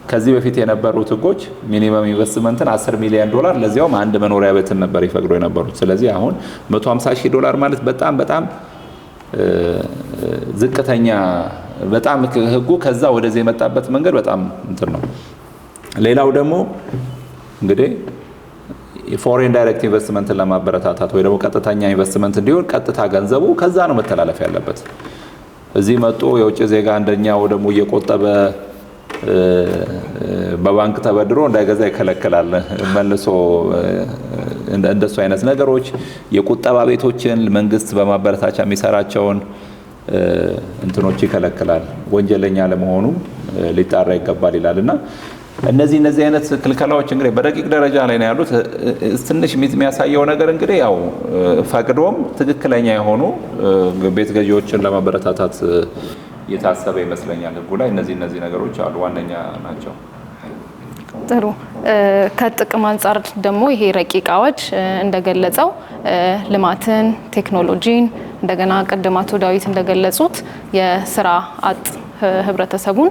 ከዚህ በፊት የነበሩት ህጎች ሚኒመም ኢንቨስትመንትን $10 ሚሊዮን ለዚያውም አንድ መኖሪያ ቤትን ነበር ይፈቅዶ የነበሩት። ስለዚህ አሁን $150,000 ማለት በጣም ዝቅተኛ በጣም ህጉ ከዛ ወደዚህ የመጣበት መንገድ በጣም እንትን ነው። ሌላው ደግሞ እንግዲህ ፎሬን ዳይሬክት ኢንቨስትመንትን ለማበረታታት ወይ ደግሞ ቀጥተኛ ኢንቨስትመንት እንዲሆን ቀጥታ ገንዘቡ ከዛ ነው መተላለፍ ያለበት። እዚህ መጥቶ የውጭ ዜጋ አንደኛው ደግሞ እየቆጠበ በባንክ ተበድሮ እንዳይገዛ ይከለክላል። መልሶ እንደሱ አይነት ነገሮች የቁጠባ ቤቶችን መንግስት በማበረታቻ የሚሰራቸውን እንትኖች ይከለክላል። ወንጀለኛ ለመሆኑ ሊጣራ ይገባል ይላልና እነዚህ አይነት ክልከላዎች እንግዲህ በደቂቅ ደረጃ ላይ ነው ያሉት። ትንሽ የሚያሳየው ነገር እንግዲህ ያው ፈቅዶም ትክክለኛ የሆኑ ቤት ገዢዎችን ለማበረታታት የታሰበ ይመስለኛል ህጉ ላይ እነዚህ ነገሮች አሉ፣ ዋነኛ ናቸው። ጥሩ። ከጥቅም አንጻር ደግሞ ይሄ ረቂቅ አዋጅ እንደገለጸው ልማትን፣ ቴክኖሎጂን እንደገና ቅድም አቶ ዳዊት እንደገለጹት የስራ አጥ ህብረተሰቡን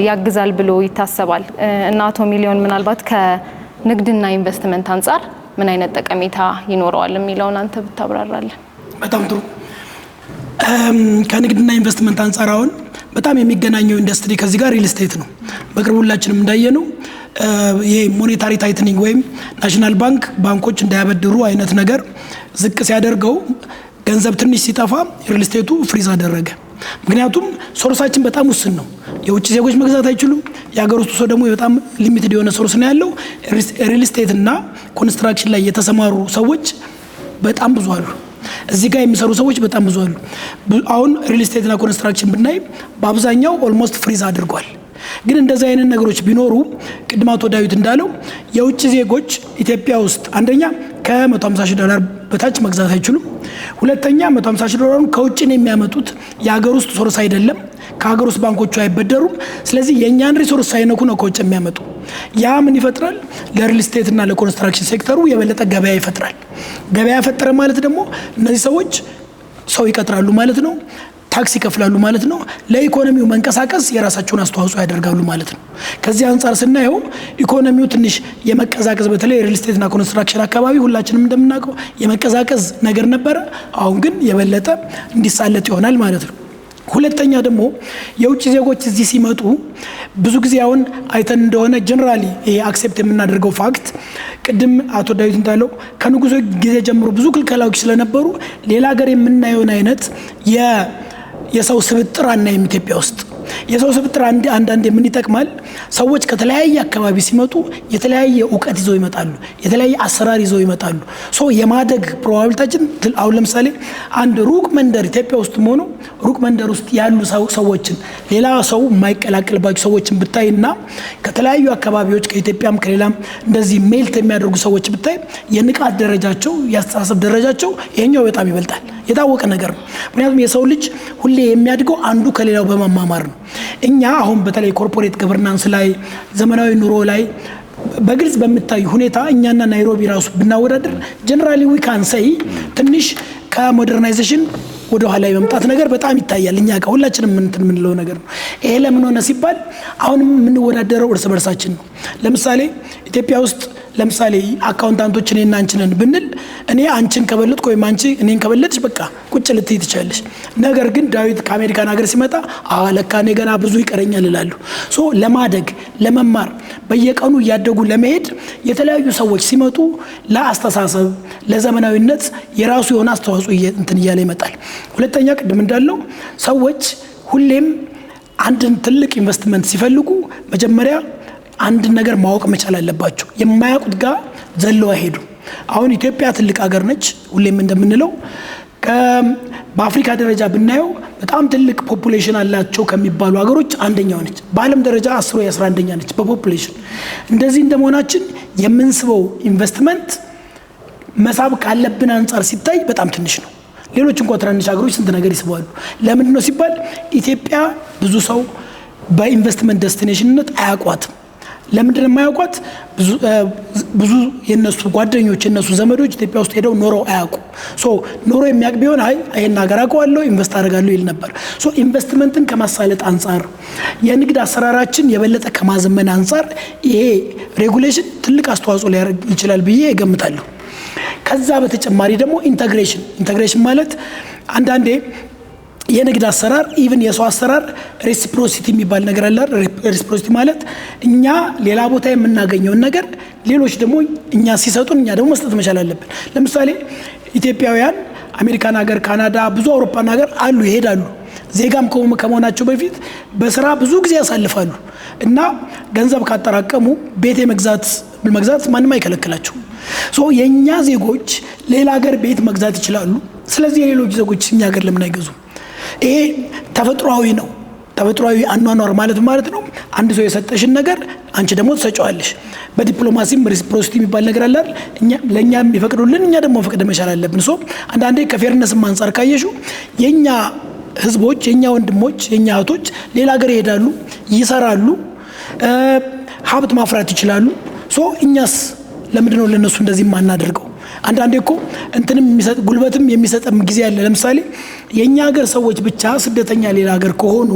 ያግዛል ብሎ ይታሰባል እና አቶ ሚሊዮን ምናልባት ከንግድና ኢንቨስትመንት አንጻር ምን አይነት ጠቀሜታ ይኖረዋል የሚለውን አንተ ብታብራራለን። በጣም ጥሩ። ከንግድና ኢንቨስትመንት አንጻር አሁን በጣም የሚገናኘው ኢንዱስትሪ ከዚህ ጋር ሪል ስቴት ነው። በቅርቡ ሁላችንም እንዳየነው ይሄ ሞኔታሪ ታይትኒንግ ወይም ናሽናል ባንክ ባንኮች እንዳያበድሩ አይነት ነገር ዝቅ ሲያደርገው ገንዘብ ትንሽ ሲጠፋ ሪል ስቴቱ ፍሪዝ አደረገ። ምክንያቱም ሶርሳችን በጣም ውስን ነው። የውጭ ዜጎች መግዛት አይችሉም። የሀገር ውስጥ ሰው ደግሞ በጣም ሊሚትድ የሆነ ሶርስ ነው ያለው። ሪል ስቴት እና ኮንስትራክሽን ላይ የተሰማሩ ሰዎች በጣም ብዙ አሉ። እዚህ ጋር የሚሰሩ ሰዎች በጣም ብዙ አሉ። አሁን ሪል ስቴት እና ኮንስትራክሽን ብናይ በአብዛኛው ኦልሞስት ፍሪዝ አድርጓል። ግን እንደዚህ አይነት ነገሮች ቢኖሩ ቅድም አቶ ዳዊት እንዳለው የውጭ ዜጎች ኢትዮጵያ ውስጥ አንደኛ ከ$150,000 በታች መግዛት አይችሉም። ሁለተኛ $150,000 ከውጭ ነው የሚያመጡት፣ የሀገር ውስጥ ሶርስ አይደለም። ከሀገር ውስጥ ባንኮቹ አይበደሩም። ስለዚህ የእኛን ሪሶርስ ሳይነኩ ነው ከውጭ የሚያመጡ። ያ ምን ይፈጥራል? ለሪል ስቴት እና ለኮንስትራክሽን ሴክተሩ የበለጠ ገበያ ይፈጥራል። ገበያ ፈጠረ ማለት ደግሞ እነዚህ ሰዎች ሰው ይቀጥራሉ ማለት ነው፣ ታክስ ይከፍላሉ ማለት ነው። ለኢኮኖሚው መንቀሳቀስ የራሳቸውን አስተዋጽኦ ያደርጋሉ ማለት ነው። ከዚህ አንጻር ስናየው ኢኮኖሚው ትንሽ የመቀዛቀዝ በተለይ ሪል ስቴትና ኮንስትራክሽን አካባቢ ሁላችንም እንደምናውቀው የመቀዛቀዝ ነገር ነበረ። አሁን ግን የበለጠ እንዲሳለጥ ይሆናል ማለት ነው። ሁለተኛ ደግሞ የውጭ ዜጎች እዚህ ሲመጡ ብዙ ጊዜ አሁን አይተን እንደሆነ ጀነራሊ ይሄ አክሴፕት የምናደርገው ፋክት ቅድም አቶ ዳዊት እንዳለው ከንጉሱ ጊዜ ጀምሮ ብዙ ክልከላዎች ስለነበሩ ሌላ ሀገር የምናየውን አይነት የሰው ስብጥር አናይም። ኢትዮጵያ ውስጥ የሰው ስብጥር አንዳንዴ ምን ይጠቅማል? ሰዎች ከተለያየ አካባቢ ሲመጡ የተለያየ እውቀት ይዘው ይመጣሉ፣ የተለያየ አሰራር ይዘው ይመጣሉ። ሶ የማደግ ፕሮባቢሊቲያችን አሁን ለምሳሌ አንድ ሩቅ መንደር ኢትዮጵያ ውስጥ ሆኖ ሩቅ መንደር ውስጥ ያሉ ሰዎችን ሌላ ሰው የማይቀላቀልባቸው ሰዎችን ብታይና ከተለያዩ አካባቢዎች ከኢትዮጵያም ከሌላም እንደዚህ ሜልት የሚያደርጉ ሰዎች ብታይ የንቃት ደረጃቸው የአስተሳሰብ ደረጃቸው ይሄኛው በጣም ይበልጣል። የታወቀ ነገር ነው። ምክንያቱም የሰው ልጅ ሁሌ የሚያድገው አንዱ ከሌላው በመማማር ነው። እኛ አሁን በተለይ ኮርፖሬት ገቨርናንስ ላይ ዘመናዊ ኑሮ ላይ በግልጽ በሚታይ ሁኔታ እኛና ናይሮቢ ራሱ ብናወዳደር ጀነራሊ ዊ ካን ሴይ ትንሽ ከሞደርናይዜሽን ወደ ኋላ የመምጣት ነገር በጣም ይታያል። እኛ ጋር ሁላችንም የምንለው ነገር ነው። ይሄ ለምን ሆነ ሲባል አሁንም የምንወዳደረው እርስ በርሳችን ነው። ለምሳሌ ኢትዮጵያ ውስጥ ለምሳሌ አካውንታንቶች እኔና አንቺ ነን ብንል እኔ አንቺን ከበለጥኩ ወይም አንቺ እኔን ከበለጥሽ በቃ ቁጭ ልትይ ትችላለሽ። ነገር ግን ዳዊት ከአሜሪካን ሀገር ሲመጣ ለካ እኔ ገና ብዙ ይቀረኛል እላለሁ። ሶ ለማደግ ለመማር በየቀኑ እያደጉ ለመሄድ የተለያዩ ሰዎች ሲመጡ ለአስተሳሰብ ለዘመናዊነት የራሱ የሆነ አስተዋጽኦ እንትን እያለ ይመጣል። ሁለተኛ ቅድም እንዳለው ሰዎች ሁሌም አንድን ትልቅ ኢንቨስትመንት ሲፈልጉ መጀመሪያ አንድ ነገር ማወቅ መቻል አለባቸው። የማያውቁት ጋር ዘለው አይሄዱ። አሁን ኢትዮጵያ ትልቅ ሀገር ነች። ሁሌም እንደምንለው በአፍሪካ ደረጃ ብናየው በጣም ትልቅ ፖፑሌሽን አላቸው ከሚባሉ ሀገሮች አንደኛው ነች። በዓለም ደረጃ 10 ወይ 11ኛ ነች በፖፑሌሽን። እንደዚህ እንደመሆናችን የምንስበው ኢንቨስትመንት መሳብ ካለብን አንጻር ሲታይ በጣም ትንሽ ነው። ሌሎች እንኳን ትናንሽ ሀገሮች ስንት ነገር ይስባሉ። ለምንድን ነው ሲባል ኢትዮጵያ ብዙ ሰው በኢንቨስትመንት ዴስቲኔሽንነት አያውቋትም። ለምንድን ነው የማያውቋት? ብዙ የነሱ ጓደኞች የነሱ ዘመዶች ኢትዮጵያ ውስጥ ሄደው ኖረው አያውቁ። ኖሮ የሚያውቅ ቢሆን ይሄን ሀገር አውቀዋለሁ ኢንቨስት አደርጋለሁ ይል ነበር። ኢንቨስትመንትን ከማሳለጥ አንጻር የንግድ አሰራራችን የበለጠ ከማዘመን አንጻር ይሄ ሬጉሌሽን ትልቅ አስተዋጽኦ ሊያደርግ ይችላል ብዬ እገምታለሁ። ከዛ በተጨማሪ ደግሞ ኢንተግሬሽን ማለት አንዳንዴ የንግድ አሰራር ኢቭን የሰው አሰራር ሬሲፕሮሲቲ የሚባል ነገር አለ። ሬሲፕሮሲቲ ማለት እኛ ሌላ ቦታ የምናገኘውን ነገር ሌሎች ደግሞ እኛ ሲሰጡን እኛ ደግሞ መስጠት መቻል አለብን። ለምሳሌ ኢትዮጵያውያን አሜሪካን ሀገር፣ ካናዳ፣ ብዙ አውሮፓን ሀገር አሉ ይሄዳሉ። ዜጋም ከመሆናቸው በፊት በስራ ብዙ ጊዜ ያሳልፋሉ እና ገንዘብ ካጠራቀሙ ቤት መግዛት ማንም አይከለክላቸው። የእኛ ዜጎች ሌላ ሀገር ቤት መግዛት ይችላሉ። ስለዚህ የሌሎች ዜጎች እኛ ሀገር ለምን አይገዙም? ይሄ ተፈጥሯዊ ነው። ተፈጥሯዊ አኗኗር ማለት ነው። አንድ ሰው የሰጠሽን ነገር አንቺ ደግሞ ትሰጪዋለሽ። በዲፕሎማሲም ሬሲፕሮሲቲ የሚባል ነገር አለ አይደል? ለኛ የሚፈቅዱልን እኛ ደግሞ ፈቅደ መቻል አለብን። አንዳንዴ ከፌርነስም አንፃር ካየሽው የኛ ህዝቦች፣ የኛ ወንድሞች፣ የኛ እህቶች ሌላ ሀገር ይሄዳሉ፣ ይሰራሉ፣ ሀብት ማፍራት ይችላሉ። እኛስ ለምንድነው ለነሱ እንደዚህ ማናደርገው? አንዳንዴ እኮ እንትንም የሚሰጥ ጉልበትም የሚሰጥም ጊዜ አለ። ለምሳሌ የኛ ሀገር ሰዎች ብቻ ስደተኛ ሌላ ሀገር ከሆኑ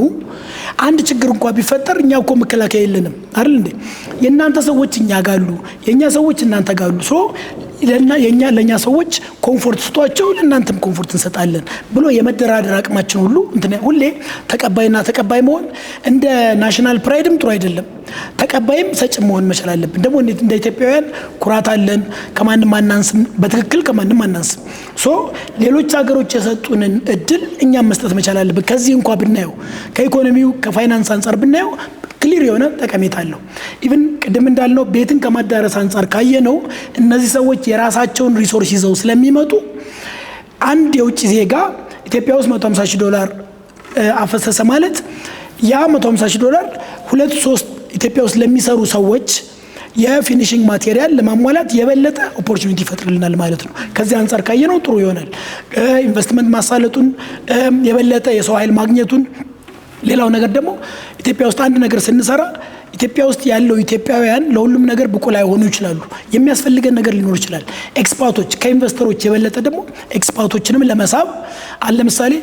አንድ ችግር እንኳን ቢፈጠር እኛ እኮ መከላከያ የለንም አይደል እንዴ? የእናንተ ሰዎች እኛ ጋሉ፣ የኛ ሰዎች እናንተ ጋሉ። ለኛ ሰዎች ኮምፎርት ስጧቸው፣ ለእናንተም ኮምፎርት እንሰጣለን ብሎ የመደራደር አቅማችን ሁሉ ሁሌ ተቀባይ መሆን እንደ ናሽናል ፕራይድም ጥሩ አይደለም። ተቀባይም ሰጭ መሆን መቻል አለብን። ደግሞ እንደ ኢትዮጵያውያን ኩራት አለን። ከማንም አናንስም፣ በትክክል ከማንም አናንስም። ሌሎች ሀገሮች የሰጡንን እድል እኛም መስጠት መቻል አለብን። ከዚህ እንኳን ብናየው ከኢኮኖሚው ከፋይናንስ አንጻር ብናየው ክሊር የሆነ ጠቀሜታ አለው። ኢቭን ቅድም እንዳልነው ቤትን ከማዳረስ አንጻር ካየነው እነዚህ ሰዎች የራሳቸውን ሪሶርስ ይዘው ስለሚመጡ አንድ የውጭ ዜጋ ኢትዮጵያ ውስጥ $150,000 አፈሰሰ ማለት ያ $150,000 ሁለት ሶስት ኢትዮጵያ ውስጥ ለሚሰሩ ሰዎች የፊኒሺንግ ማቴሪያል ለማሟላት የበለጠ ኦፖርቹኒቲ ይፈጥርልናል ማለት ነው። ከዚህ አንፃር ካየነው ጥሩ ይሆናል። ኢንቨስትመንት ማሳለጡን የበለጠ የሰው ኃይል ማግኘቱን። ሌላው ነገር ደግሞ ኢትዮጵያ ውስጥ አንድ ነገር ስንሰራ ኢትዮጵያ ውስጥ ያለው ኢትዮጵያውያን ለሁሉም ነገር ብቁ ላይሆኑ ይችላሉ። የሚያስፈልገን ነገር ሊኖር ይችላል። ኤክስፐርቶች ከኢንቨስተሮች የበለጠ ደግሞ ኤክስፐርቶችንም ለመሳብ ለምሳሌ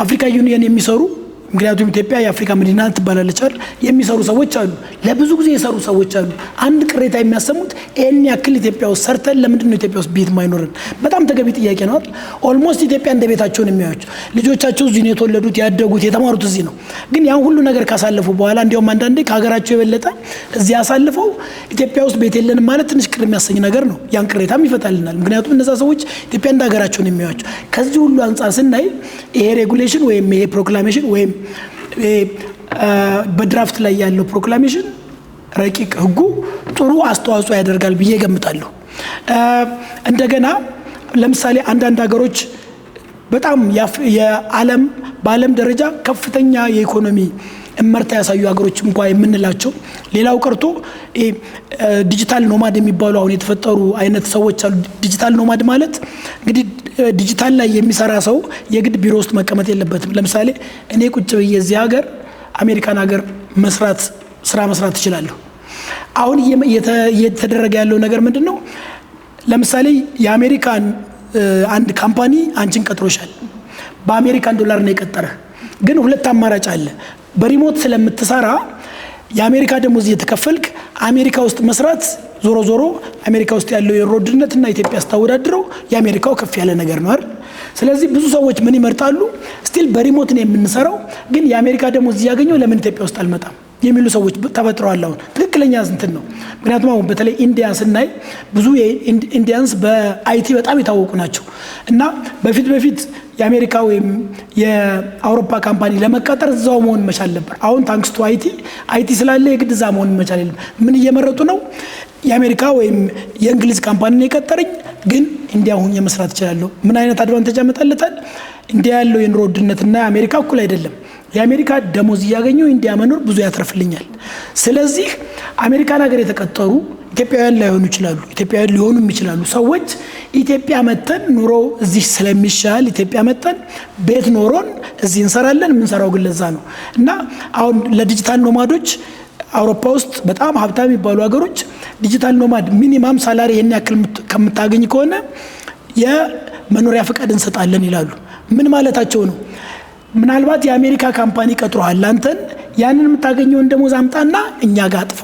አፍሪካ ዩኒየን የሚሰሩ ምክንያቱም ኢትዮጵያ የአፍሪካ መዲና ትባላለች አይደል? የሚሰሩ ሰዎች አሉ። ለብዙ ጊዜ የሰሩ ሰዎች አሉ። አንድ ቅሬታ የሚያሰሙት ይሄን ያክል ኢትዮጵያ ውስጥ ሰርተን ለምንድን ነው ኢትዮጵያ ውስጥ ቤት ማይኖርን? በጣም ተገቢ ጥያቄ ነው አይደል? ኦልሞስት ኢትዮጵያ እንደ ቤታቸው ነው የሚያዩት። ልጆቻቸው እዚህ ነው የተወለዱት፣ ያደጉት፣ የተማሩት እዚህ ነው። ግን ያን ሁሉ ነገር ካሳለፉ በኋላ እንዲያውም አንዳንዴ ከሀገራቸው የበለጠ እዚህ አሳልፈው ኢትዮጵያ ውስጥ ቤት የለንም ማለት ትንሽ ቅር የሚያሰኝ ነገር ነው። ያን ቅሬታም ይፈታልናል። ምክንያቱም እነዛ ሰዎች ኢትዮጵያ እንደ ሀገራቸው ነው የሚያዩት። ከዚህ ሁሉ አንጻር ስናይ ይሄ ሬጉሌሽን ወይም ይሄ ፕሮክላሜሽን ወይም በድራፍት ላይ ያለው ፕሮክላሜሽን ረቂቅ ህጉ ጥሩ አስተዋጽኦ ያደርጋል ብዬ ገምታለሁ። እንደገና ለምሳሌ አንዳንድ ሀገሮች በጣም በዓለም ደረጃ ከፍተኛ የኢኮኖሚ እመርታ ያሳዩ ሀገሮች እንኳን የምንላቸው ሌላው ቀርቶ ዲጂታል ኖማድ የሚባሉ አሁን የተፈጠሩ አይነት ሰዎች አሉ። ዲጂታል ኖማድ ማለት እንግዲህ ዲጂታል ላይ የሚሰራ ሰው የግድ ቢሮ ውስጥ መቀመጥ የለበትም። ለምሳሌ እኔ ቁጭ ብዬ እዚህ ሀገር አሜሪካን ሀገር ስራ መስራት እችላለሁ። አሁን እየተደረገ ያለው ነገር ምንድነው? ለምሳሌ የአሜሪካን አንድ ካምፓኒ አንቺን ቀጥሮሻል። በአሜሪካን ዶላር ነው የቀጠረ። ግን ሁለት አማራጭ አለ። በሪሞት ስለምትሰራ የአሜሪካ ደሞዝ እየተከፈልክ አሜሪካ ውስጥ መስራት ዞሮ አሜሪካ ውስጥ ያለው የኑሮ ውድነትና ኢትዮጵያ ስታወዳድረው የአሜሪካው ከፍ ያለ ነገር ነው አይደል? ስለዚህ ብዙ ሰዎች ምን ይመርጣሉ? ስቲል በሪሞት ነው የምንሰራው፣ ግን የአሜሪካ ደሞዝ እያገኘው ለምን ኢትዮጵያ ውስጥ አልመጣም የሚሉ ሰዎች ተፈጥረዋል። አሁን ትክክለኛ እንትን ነው። ምክንያቱም አሁን በተለይ ኢንዲያ ስናይ ብዙ ኢንዲያንስ በአይቲ በጣም የታወቁ ናቸው እና በፊት የአሜሪካ ወይም የአውሮፓ ካምፓኒ ለመቀጠር እዛው መሆን መቻል ነበር። አሁን ታንክስ ቱ አይቲ ስላለ የግድ እዛ መሆን መቻል የለም። ምን እየመረጡ ነው? የአሜሪካ ወይም የእንግሊዝ ካምፓኒ ነው የቀጠረኝ፣ ግን ኢንዲያ ሆኜ መስራት እችላለሁ። ምን አይነት አድቫንቴጅ ያመጣለታል? ኢንዲያ ያለው የኑሮ ውድነትና የአሜሪካ እኩል አይደለም። የአሜሪካ ደሞዝ እያገኘው ኢንዲያ መኖር ብዙ ያተርፍልኛል። ስለዚህ አሜሪካን ሀገር የተቀጠሩ ኢትዮጵያውያን ላይሆኑ ይችላሉ፣ ኢትዮጵያውያን ሊሆኑም ይችላሉ። ሰዎች ኢትዮጵያ መተን ኑሮ እዚህ ስለሚሻል ኢትዮጵያ መተን ቤት ኖሮን እዚህ እንሰራለን። የምንሰራው ግን ለዛ ነው እና አሁን ለዲጂታል ኖማዶች አውሮፓ ውስጥ በጣም ሀብታም የሚባሉ ሀገሮች ዲጂታል ኖማድ ሚኒማም ሳላሪ ይሄን ያክል ከምታገኝ ከሆነ የመኖሪያ ፈቃድ እንሰጣለን ይላሉ። ምን ማለታቸው ነው? ምናልባት የአሜሪካ ካምፓኒ ቀጥሮሃል፣ አንተን ያንን የምታገኘውን ደሞዝ አምጣና እኛ ጋር አጥፋ፣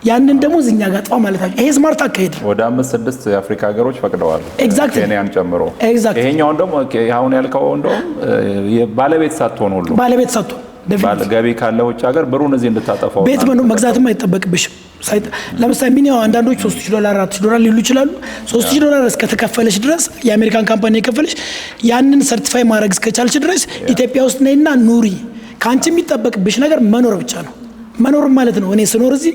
ያንን ደሞዝ እኛ ጋር አጥፋ ማለታቸው። ይሄ ስማርት አካሄድ ነው። ወደ 5-6 የአፍሪካ ሀገሮች ፈቅደዋል፣ ኤግዛክትሊ ኬንያን ጨምሮ። ኤግዛክትሊ ይሄኛውን ደግሞ አሁን ያልከው እንደውም ባለቤት ሳትሆን ሁሉ ባለቤት ሳትሆን ገቢ ካለው ውጭ ሀገር ብሩን እዚህ እንድታጠፋው ቤት መግዛትም አይጠበቅብሽም። ለምሳሌ ሚኒማም አንዳንዶች $3000 $4000 ሊሉ ይችላሉ። $3000 እስከተከፈለሽ ድረስ የአሜሪካን ካምፓኒ የከፈለሽ ያንን ሰርቲፋይ ማድረግ እስከቻልሽ ድረስ ኢትዮጵያ ውስጥ ነይና ኑሪ። ካንቺ የሚጠበቅብሽ ነገር መኖር ብቻ ነው። መኖር ማለት ነው። እኔ ስኖር እዚህ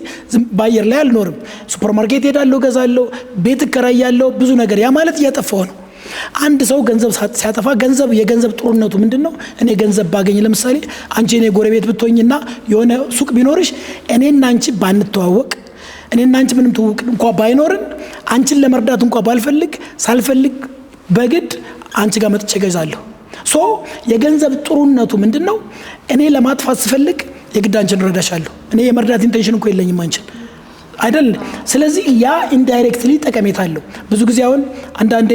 በአየር ላይ አልኖርም። ሱፐርማርኬት ሄዳለሁ፣ ገዛለሁ፣ ቤት እከራያለሁ፣ ብዙ ነገር። ያ ማለት እያጠፋው ነው። አንድ ሰው ገንዘብ ሲያጠፋ የገንዘብ ጥሩነቱ ምንድነው? እኔ ገንዘብ ባገኝ ለምሳሌ አንቺ እኔ ጎረቤት ብትሆኝና የሆነ ሱቅ ቢኖርሽ እኔና አንቺ ባንተዋወቅ እኔና አንቺ ምንም ትውውቅ እንኳን ባይኖርን አንቺን ለመርዳት እንኳን ባልፈልግ ሳልፈልግ በግድ አንቺ ጋር መጥቼ ገዛለሁ። ሶ የገንዘብ ጥሩነቱ ምንድነው? እኔ ለማጥፋት ስፈልግ የግድ አንቺን ረዳሻለሁ። እኔ የመርዳት ኢንቴንሽን እንኳን የለኝም አንቺን አይደል? ስለዚህ ያ ኢንዳይሬክትሊ ጠቀሜታ አለው። ብዙ ጊዜ አሁን አንዳንዴ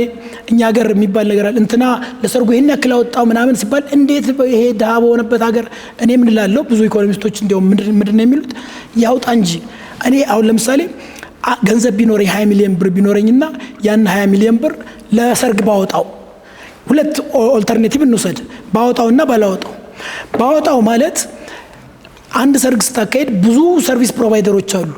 እኛ ሀገር የሚባል ነገር አለ። እንትና ለሰርጉ ይሄን ያክል አወጣው ምናምን ሲባል እንዴት ይሄ ድሃ በሆነበት ሀገር እኔ ምን እላለሁ? ብዙ ኢኮኖሚስቶች እንዲያውም ምንድን ነው የሚሉት? ያውጣ እንጂ እኔ አሁን ለምሳሌ ገንዘብ ቢኖረኝ 20 ሚሊዮን ብር ቢኖረኝና ያን 20 ሚሊዮን ብር ለሰርግ ባወጣው፣ ሁለት ኦልተርኔቲቭ እንውሰድ፣ ባወጣውና ባወጣው ማለት አንድ ሰርግ ስታካሄድ ብዙ ሰርቪስ ፕሮቫይደሮች አሉ፣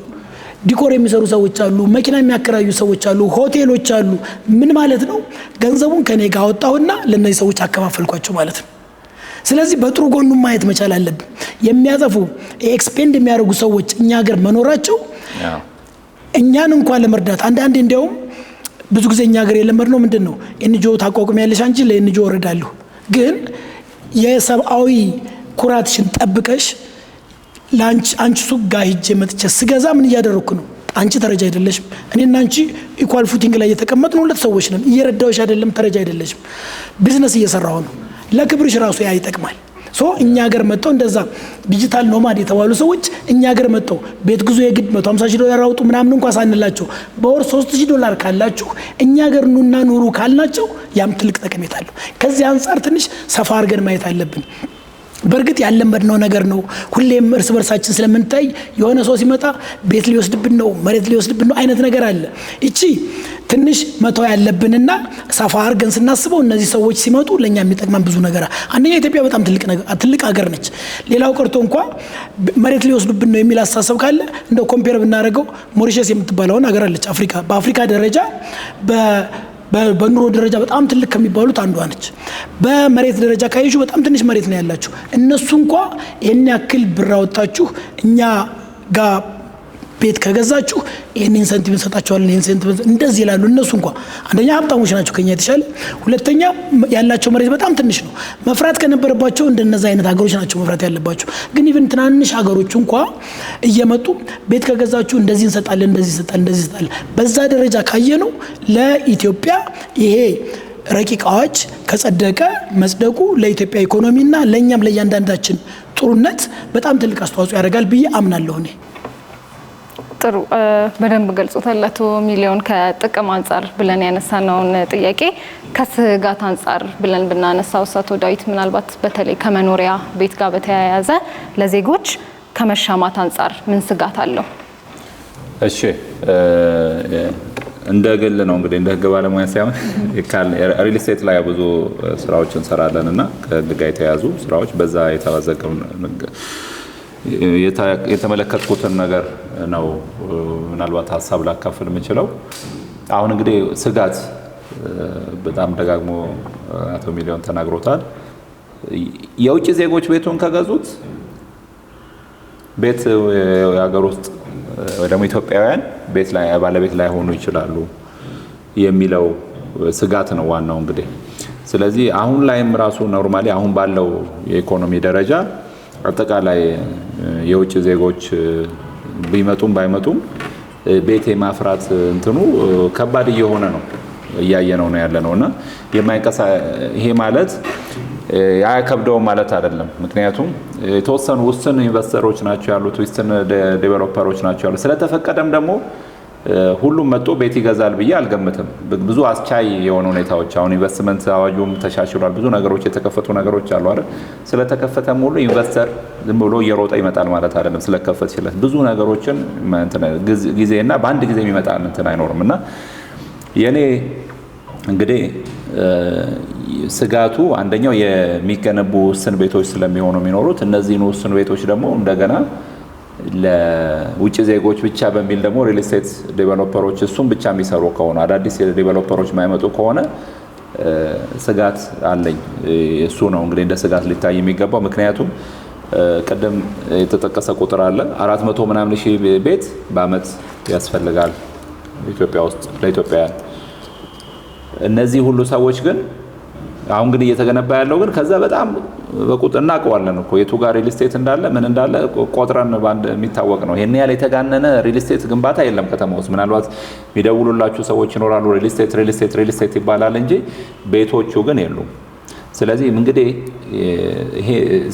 ዲኮር የሚሰሩ ሰዎች አሉ፣ መኪና የሚያከራዩ ሰዎች አሉ፣ ሆቴሎች አሉ። ምን ማለት ነው? ገንዘቡን ከኔ ጋር አወጣውና ለነዚህ ሰዎች አከፋፈልኳቸው ማለት ነው። ስለዚህ በጥሩ ጎኑ ማየት መቻል አለብን። የሚያጠፉ ኤክስፔንድ የሚያደርጉ ሰዎች እኛ ሀገር መኖራቸው እኛን እንኳን ለመርዳት አንዳንዴ እንዲያውም ብዙ ጊዜ እኛ ሀገር የለመድነው ምንድነው? ኤንጂኦ ታቋቁሚያለሽ አንቺ ለኤንጂኦ እረዳለሁ። ግን የሰብአዊ ኩራትሽን ጠብቀሽ አንቺ ሱቅ ጋር ሂጄ መጥቼ ስገዛ ምን እያደረኩ ነው? አንቺ ተረጃ አይደለሽም። እኔና አንቺ ኢኳል ፉቲንግ ላይ የተቀመጥን ሁለት ሰዎች ነን። እየረዳሁሽ አይደለም፣ ተረጃ አይደለሽም። ቢዝነስ እየሰራሁ ነው። ለክብርሽ ራሱ ያ ይጠቅማል። ሶ እኛ ሀገር መጥተው እንደዛ ዲጂታል ኖማድ የተባሉ ሰዎች እኛ ሀገር መጥተው ቤት ግዙ የግድ $150,000 አውጡ ምናምን እንኳን ሳንላቸው በወር $3000 ካላችሁ እኛ ሀገር ኑና ኑሩ ካልናቸው ያም ትልቅ ጠቀሜታ አለው። ከዚህ አንጻር ትንሽ ሰፋ አድርገን ማየት አለብን። በእርግጥ ያለመድነው ነገር ነው። ሁሌም እርስ በርሳችን ስለምንታይ የሆነ ሰው ሲመጣ ቤት ሊወስድብን ነው፣ መሬት ሊወስድብን ነው አይነት ነገር አለ። እቺ ትንሽ መተው ያለብንና ሰፋ አድርገን ስናስበው እነዚህ ሰዎች ሲመጡ ለኛ የሚጠቅመን ብዙ ነገር አንደኛ ኢትዮጵያ በጣም ትልቅ ሀገር ነች። ሌላው ቀርቶ እንኳን መሬት ሊወስዱብን ነው የሚል አስተሳሰብ ካለ እንደው ኮምፔር ብናደርገው ሞሪሸስ የምትባለውን ሀገር አለች። በአፍሪካ ደረጃ በኑሮ ደረጃ በጣም ትልቅ ከሚባሉት አንዷ ነች። በመሬት ደረጃ ካይሹ በጣም ትንሽ መሬት ነው ያላችሁ። እነሱ እንኳን ይሄን ያክል ብር አወጣችሁ እኛ ጋር ቤት ከገዛችሁ ይሄን ኢንሰንቲቭ እንሰጣቸዋለን፣ ይሄን ኢንሰንቲቭ እንደዚህ ይላሉ። እነሱ እንኳን አንደኛ ሀብታሞች ናቸው ከኛ የተሻለ፣ ሁለተኛ ያላቸው መሬት በጣም ትንሽ ነው። መፍራት ከነበረባቸው እንደነዛ አይነት ሀገሮች ናቸው መፍራት ያለባቸው። ግን ኢቭን ትናንሽ ሀገሮች እንኳን እየመጡ ቤት ከገዛችሁ እንደዚህ እንሰጣለን፣ እንደዚህ እንሰጣለን። በዛ ደረጃ ካየነው ለኢትዮጵያ ይሄ ረቂቅ አዋጅ ከጸደቀ መጽደቁ ለኢትዮጵያ ኢኮኖሚና ለኛም ለእያንዳንዳችን ጥሩነት በጣም ትልቅ አስተዋጽኦ ያደርጋል ብዬ አምናለሁ እኔ። ጥሩ በደንብ ገልጾታል አቶ ሚሊዮን። ከጥቅም አንጻር ብለን ያነሳነውን ጥያቄ ከስጋት አንጻር ብለን ብናነሳው አቶ ዳዊት ምናልባት በተለይ ከመኖሪያ ቤት ጋር በተያያዘ ለዜጎች ከመሻማት አንጻር ምን ስጋት አለው? እሺ እንደ ግል ነው እንግዲህ እንደ ህግ ባለሙያ ሳይሆን ሪል ስቴት ላይ ብዙ ስራዎች እንሰራለን እና ከህግ ጋር የተያዙ ስራዎች በዛ የተባዘቀው የተመለከትኩትን ነገር ነው ምናልባት ሀሳብ ላካፍል የምችለው። አሁን እንግዲህ ስጋት በጣም ደጋግሞ አቶ ሚሊዮን ተናግሮታል። የውጭ ዜጎች ቤቱን ከገዙት ቤት የሀገር ውስጥ ወይ ደግሞ ኢትዮጵያውያን ቤት ላይ ባለቤት ላይ ሆኑ ይችላሉ የሚለው ስጋት ነው ዋናው እንግዲህ። ስለዚህ አሁን ላይም ራሱ ኖርማሊ አሁን ባለው የኢኮኖሚ ደረጃ አጠቃላይ የውጭ ዜጎች ቢመጡም ባይመጡም ቤት የማፍራት እንትኑ ከባድ እየሆነ ነው እያየነው ነው ያለነውና ይሄ ማለት ያከብደው ማለት አይደለም። ምክንያቱም የተወሰኑ ውስን ኢንቨስተሮች ናቸው ያሉት፣ ውስን ዴቨሎፐሮች ናቸው ያሉት። ስለተፈቀደም ደግሞ ሁሉም መጥቶ ቤት ይገዛል ብዬ አልገምትም። ብዙ አስቻይ የሆኑ ሁኔታዎች አሁን ኢንቨስትመንት አዋጁም ተሻሽሏል። ብዙ ነገሮች የተከፈቱ ነገሮች አሉ አይደል? ስለተከፈተም ሁሉ ኢንቨስተር ዝም ብሎ እየሮጠ ይመጣል ማለት አይደለም። ስለከፈት ይችላል ብዙ ነገሮችን ጊዜና በአንድ ጊዜ የሚመጣ እንትን አይኖርም እና የኔ እንግዲህ ስጋቱ አንደኛው የሚገነቡ ውስን ቤቶች ስለሚሆኑ የሚኖሩት እነዚህን ውስን ቤቶች ደግሞ እንደገና ለውጭ ዜጎች ብቻ በሚል ደግሞ ሪል ስቴት ዴቨሎፐሮች እሱም ብቻ የሚሰሩ ከሆነ አዳዲስ ዴቨሎፐሮች የማይመጡ ከሆነ ስጋት አለኝ። እሱ ነው እንግዲህ እንደ ስጋት ሊታይ የሚገባው። ምክንያቱም ቀደም የተጠቀሰ ቁጥር አለ 400 ምናምን ሺህ ቤት በአመት ያስፈልጋል ኢትዮጵያ ውስጥ ለኢትዮጵያውያን። እነዚህ ሁሉ ሰዎች ግን አሁን ግን እየተገነባ ያለው ግን ከዛ በጣም በቁጥር እናውቀዋለን እኮ የቱ ጋር ሪል ስቴት እንዳለ ምን እንዳለ ቆጥረን ባንድ የሚታወቅ ነው። ይሄን ያህል የተጋነነ ሪል ስቴት ግንባታ የለም ከተማ ውስጥ። ምናልባት የሚደውሉላችሁ ሰዎች ይኖራሉ ሪል ስቴት ይባላል እንጂ ቤቶቹ ግን የሉም። ስለዚህ እንግዲህ ይሄ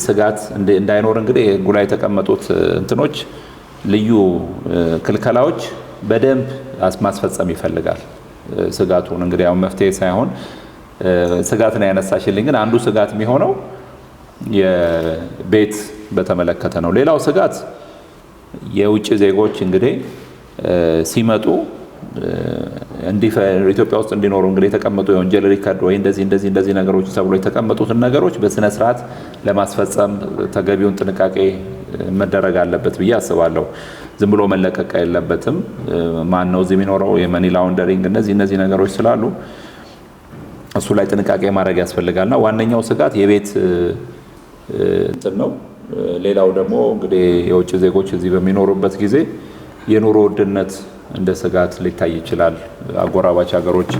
ስጋት እንዳይኖር እንግዲህ ህጉ ላይ የተቀመጡት እንትኖች ልዩ ክልከላዎች በደንብ ማስፈጸም ይፈልጋል። ስጋቱን እንግዲህ ያው መፍትሄ ሳይሆን ስጋት ነው ያነሳሽልኝ። ግን አንዱ ስጋት የሚሆነው የቤት በተመለከተ ነው። ሌላው ስጋት የውጭ ዜጎች እንግዲህ ሲመጡ ኢትዮጵያ ውስጥ እንዲኖሩ እንግዲህ የተቀመጡ የወንጀል ሪከርድ ወይ እንደዚህ ነገሮች ተብሎ የተቀመጡትን ነገሮች በስነ ስርዓት ለማስፈጸም ተገቢውን ጥንቃቄ መደረግ አለበት ብዬ አስባለሁ። ዝም ብሎ መለቀቅ የለበትም። ማን ነው እዚህ የሚኖረው የመኒ ላውንደሪንግ እነዚህ ነገሮች ስላሉ እሱ ላይ ጥንቃቄ ማድረግ ያስፈልጋልና ዋነኛው ስጋት የቤት እንትን ነው። ሌላው ደግሞ እንግዲህ የውጭ ዜጎች እዚህ በሚኖሩበት ጊዜ የኑሮ ውድነት እንደ ስጋት ሊታይ ይችላል። አጎራባች ሀገሮች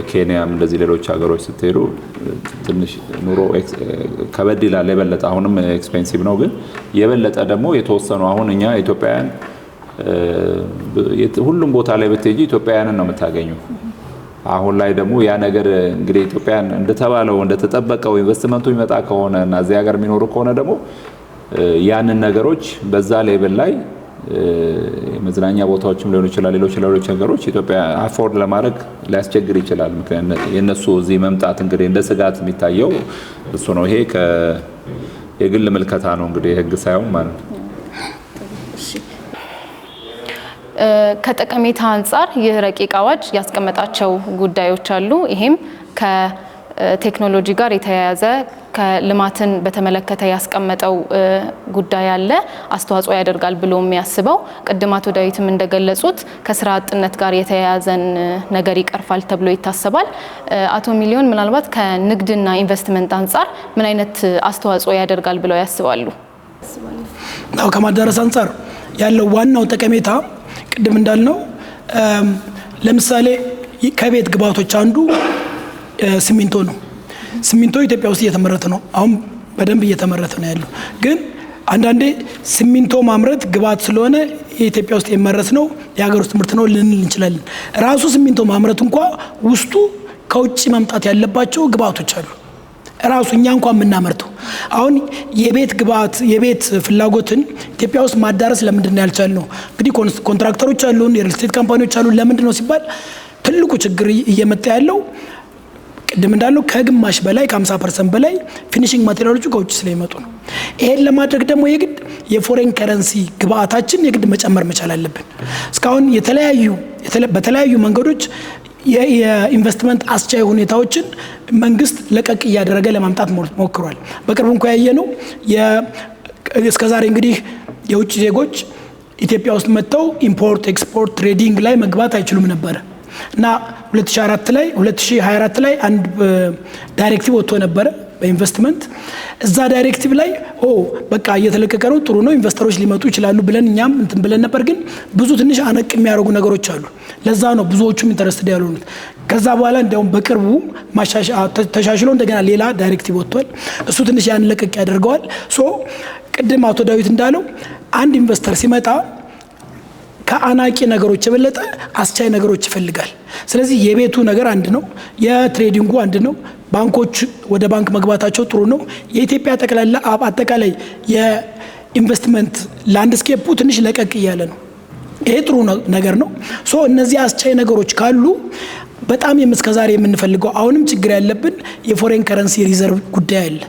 ኬንያም እንደዚህ ሌሎች ሀገሮች ስትሄዱ ትንሽ ኑሮ ከበድ ይላል የበለጠ። አሁንም ኤክስፔንሲቭ ነው ግን የበለጠ ደግሞ የተወሰኑ አሁን እኛ ኢትዮጵያውያን ሁሉም ቦታ ላይ ብትሄጂ ኢትዮጵያውያንን ነው የምታገኙ። አሁን ላይ ደግሞ ያ ነገር እንግዲህ ኢትዮጵያን እንደተባለው እንደተጠበቀው ኢንቨስትመንቱ ይመጣ ከሆነ እና እዚህ ሀገር የሚኖሩ ከሆነ ደግሞ ያንን ነገሮች በዛ ሌቭል ላይ መዝናኛ ቦታዎችም ሊሆኑ ይችላል ሌሎች ነገሮች ኢትዮጵያ አፎርድ ለማድረግ ሊያስቸግር ይችላል። ምክንያቱም የነሱ እዚህ መምጣት እንግዲህ እንደ ስጋት የሚታየው እሱ ነው። ይሄ የግል ምልከታ ነው እንግዲህ ህግ ሳይሆን ማለት ነው። ከጠቀሜታ አንጻር ይህ ረቂቅ አዋጅ ያስቀመጣቸው ጉዳዮች አሉ። ይሄም ከቴክኖሎጂ ጋር የተያያዘ ከልማትን በተመለከተ ያስቀመጠው ጉዳይ አለ። አስተዋጽኦ ያደርጋል ብሎ የሚያስበው ቅድም አቶ ዳዊትም እንደገለጹት ከስራ አጥነት ጋር የተያያዘን ነገር ይቀርፋል ተብሎ ይታሰባል። አቶ ሚሊዮን ምናልባት ከንግድና ኢንቨስትመንት አንጻር ምን አይነት አስተዋጽኦ ያደርጋል ብለው ያስባሉ? ከማዳረስ አንጻር ያለው ዋናው ጠቀሜታ ቅድም እንዳልነው ለምሳሌ ከቤት ግብአቶች አንዱ ሲሚንቶ ነው። ሲሚንቶ ኢትዮጵያ ውስጥ እየተመረተ ነው። አሁን በደንብ እየተመረተ ነው ያለው። ግን አንዳንዴ ሲሚንቶ ማምረት ግብአት ስለሆነ የኢትዮጵያ ውስጥ የመረት ነው የሀገር ውስጥ ምርት ነው ልንል እንችላለን። ራሱ ሲሚንቶ ማምረት እንኳ ውስጡ ከውጭ መምጣት ያለባቸው ግብአቶች አሉ። ራሱ እኛ እንኳን የምናመርተው አሁን የቤት ግብአት የቤት ፍላጎትን ኢትዮጵያ ውስጥ ማዳረስ ለምንድን ነው ያልቻልነው? እንግዲህ ኮንትራክተሮች አሉን፣ የሪል ስቴት ካምፓኒዎች አሉን። ለምንድን ነው ሲባል ትልቁ ችግር እየመጣ ያለው ቅድም እንዳለው ከግማሽ በላይ ከ50% በላይ ፊኒሺንግ ማቴሪያሎቹ ከውጭ ስለሚመጡ ነው። ይሄን ለማድረግ ደግሞ የግድ የፎሬን ከረንሲ ግብአታችን የግድ መጨመር መቻል አለብን። እስካሁን በተለያዩ መንገዶች የኢንቨስትመንት አስቻይ ሁኔታዎችን መንግስት ለቀቅ እያደረገ ለማምጣት ሞክሯል። በቅርቡ እንኳ ያየነው እስከዛሬ እንግዲህ የውጭ ዜጎች ኢትዮጵያ ውስጥ መጥተው ኢምፖርት ኤክስፖርት ትሬዲንግ ላይ መግባት አይችሉም ነበር እና 2024 ላይ አንድ ዳይሬክቲቭ ወጥቶ ነበረ በኢንቨስትመንት። እዛ ዳይሬክቲቭ ላይ በቃ እየተለቀቀ ነው ጥሩ ነው ኢንቨስተሮች ሊመጡ ይችላሉ ብለን እኛም እንትን ብለን ነበር። ግን ብዙ ትንሽ አነቅ የሚያደርጉ ነገሮች አሉ። ለዛ ነው ብዙዎቹም ኢንተረስትድ ያልሆኑት። ከዛ በኋላ እንዲያውም በቅርቡ ተሻሽሎ እንደገና ሌላ ዳይሬክቲቭ ወጥቷል። እሱ ትንሽ ያን ለቀቅ ያደርገዋል። ቅድም አቶ ዳዊት እንዳለው አንድ ኢንቨስተር ሲመጣ ከአናቂ ነገሮች የበለጠ አስቻይ ነገሮች ይፈልጋል። ስለዚህ የቤቱ ነገር አንድ ነው፣ የትሬዲንጉ አንድ ነው። ባንኮች ወደ ባንክ መግባታቸው ጥሩ ነው። የኢትዮጵያ ጠቅላላ አጠቃላይ የኢንቨስትመንት ላንድስኬፑ ትንሽ ለቀቅ እያለ ነው። ይሄ ጥሩ ነገር ነው። እነዚህ አስቻይ ነገሮች ካሉ በጣም እስከዛሬ የምንፈልገው አሁንም ችግር ያለብን የፎሬን ከረንሲ ሪዘርቭ ጉዳይ አለ።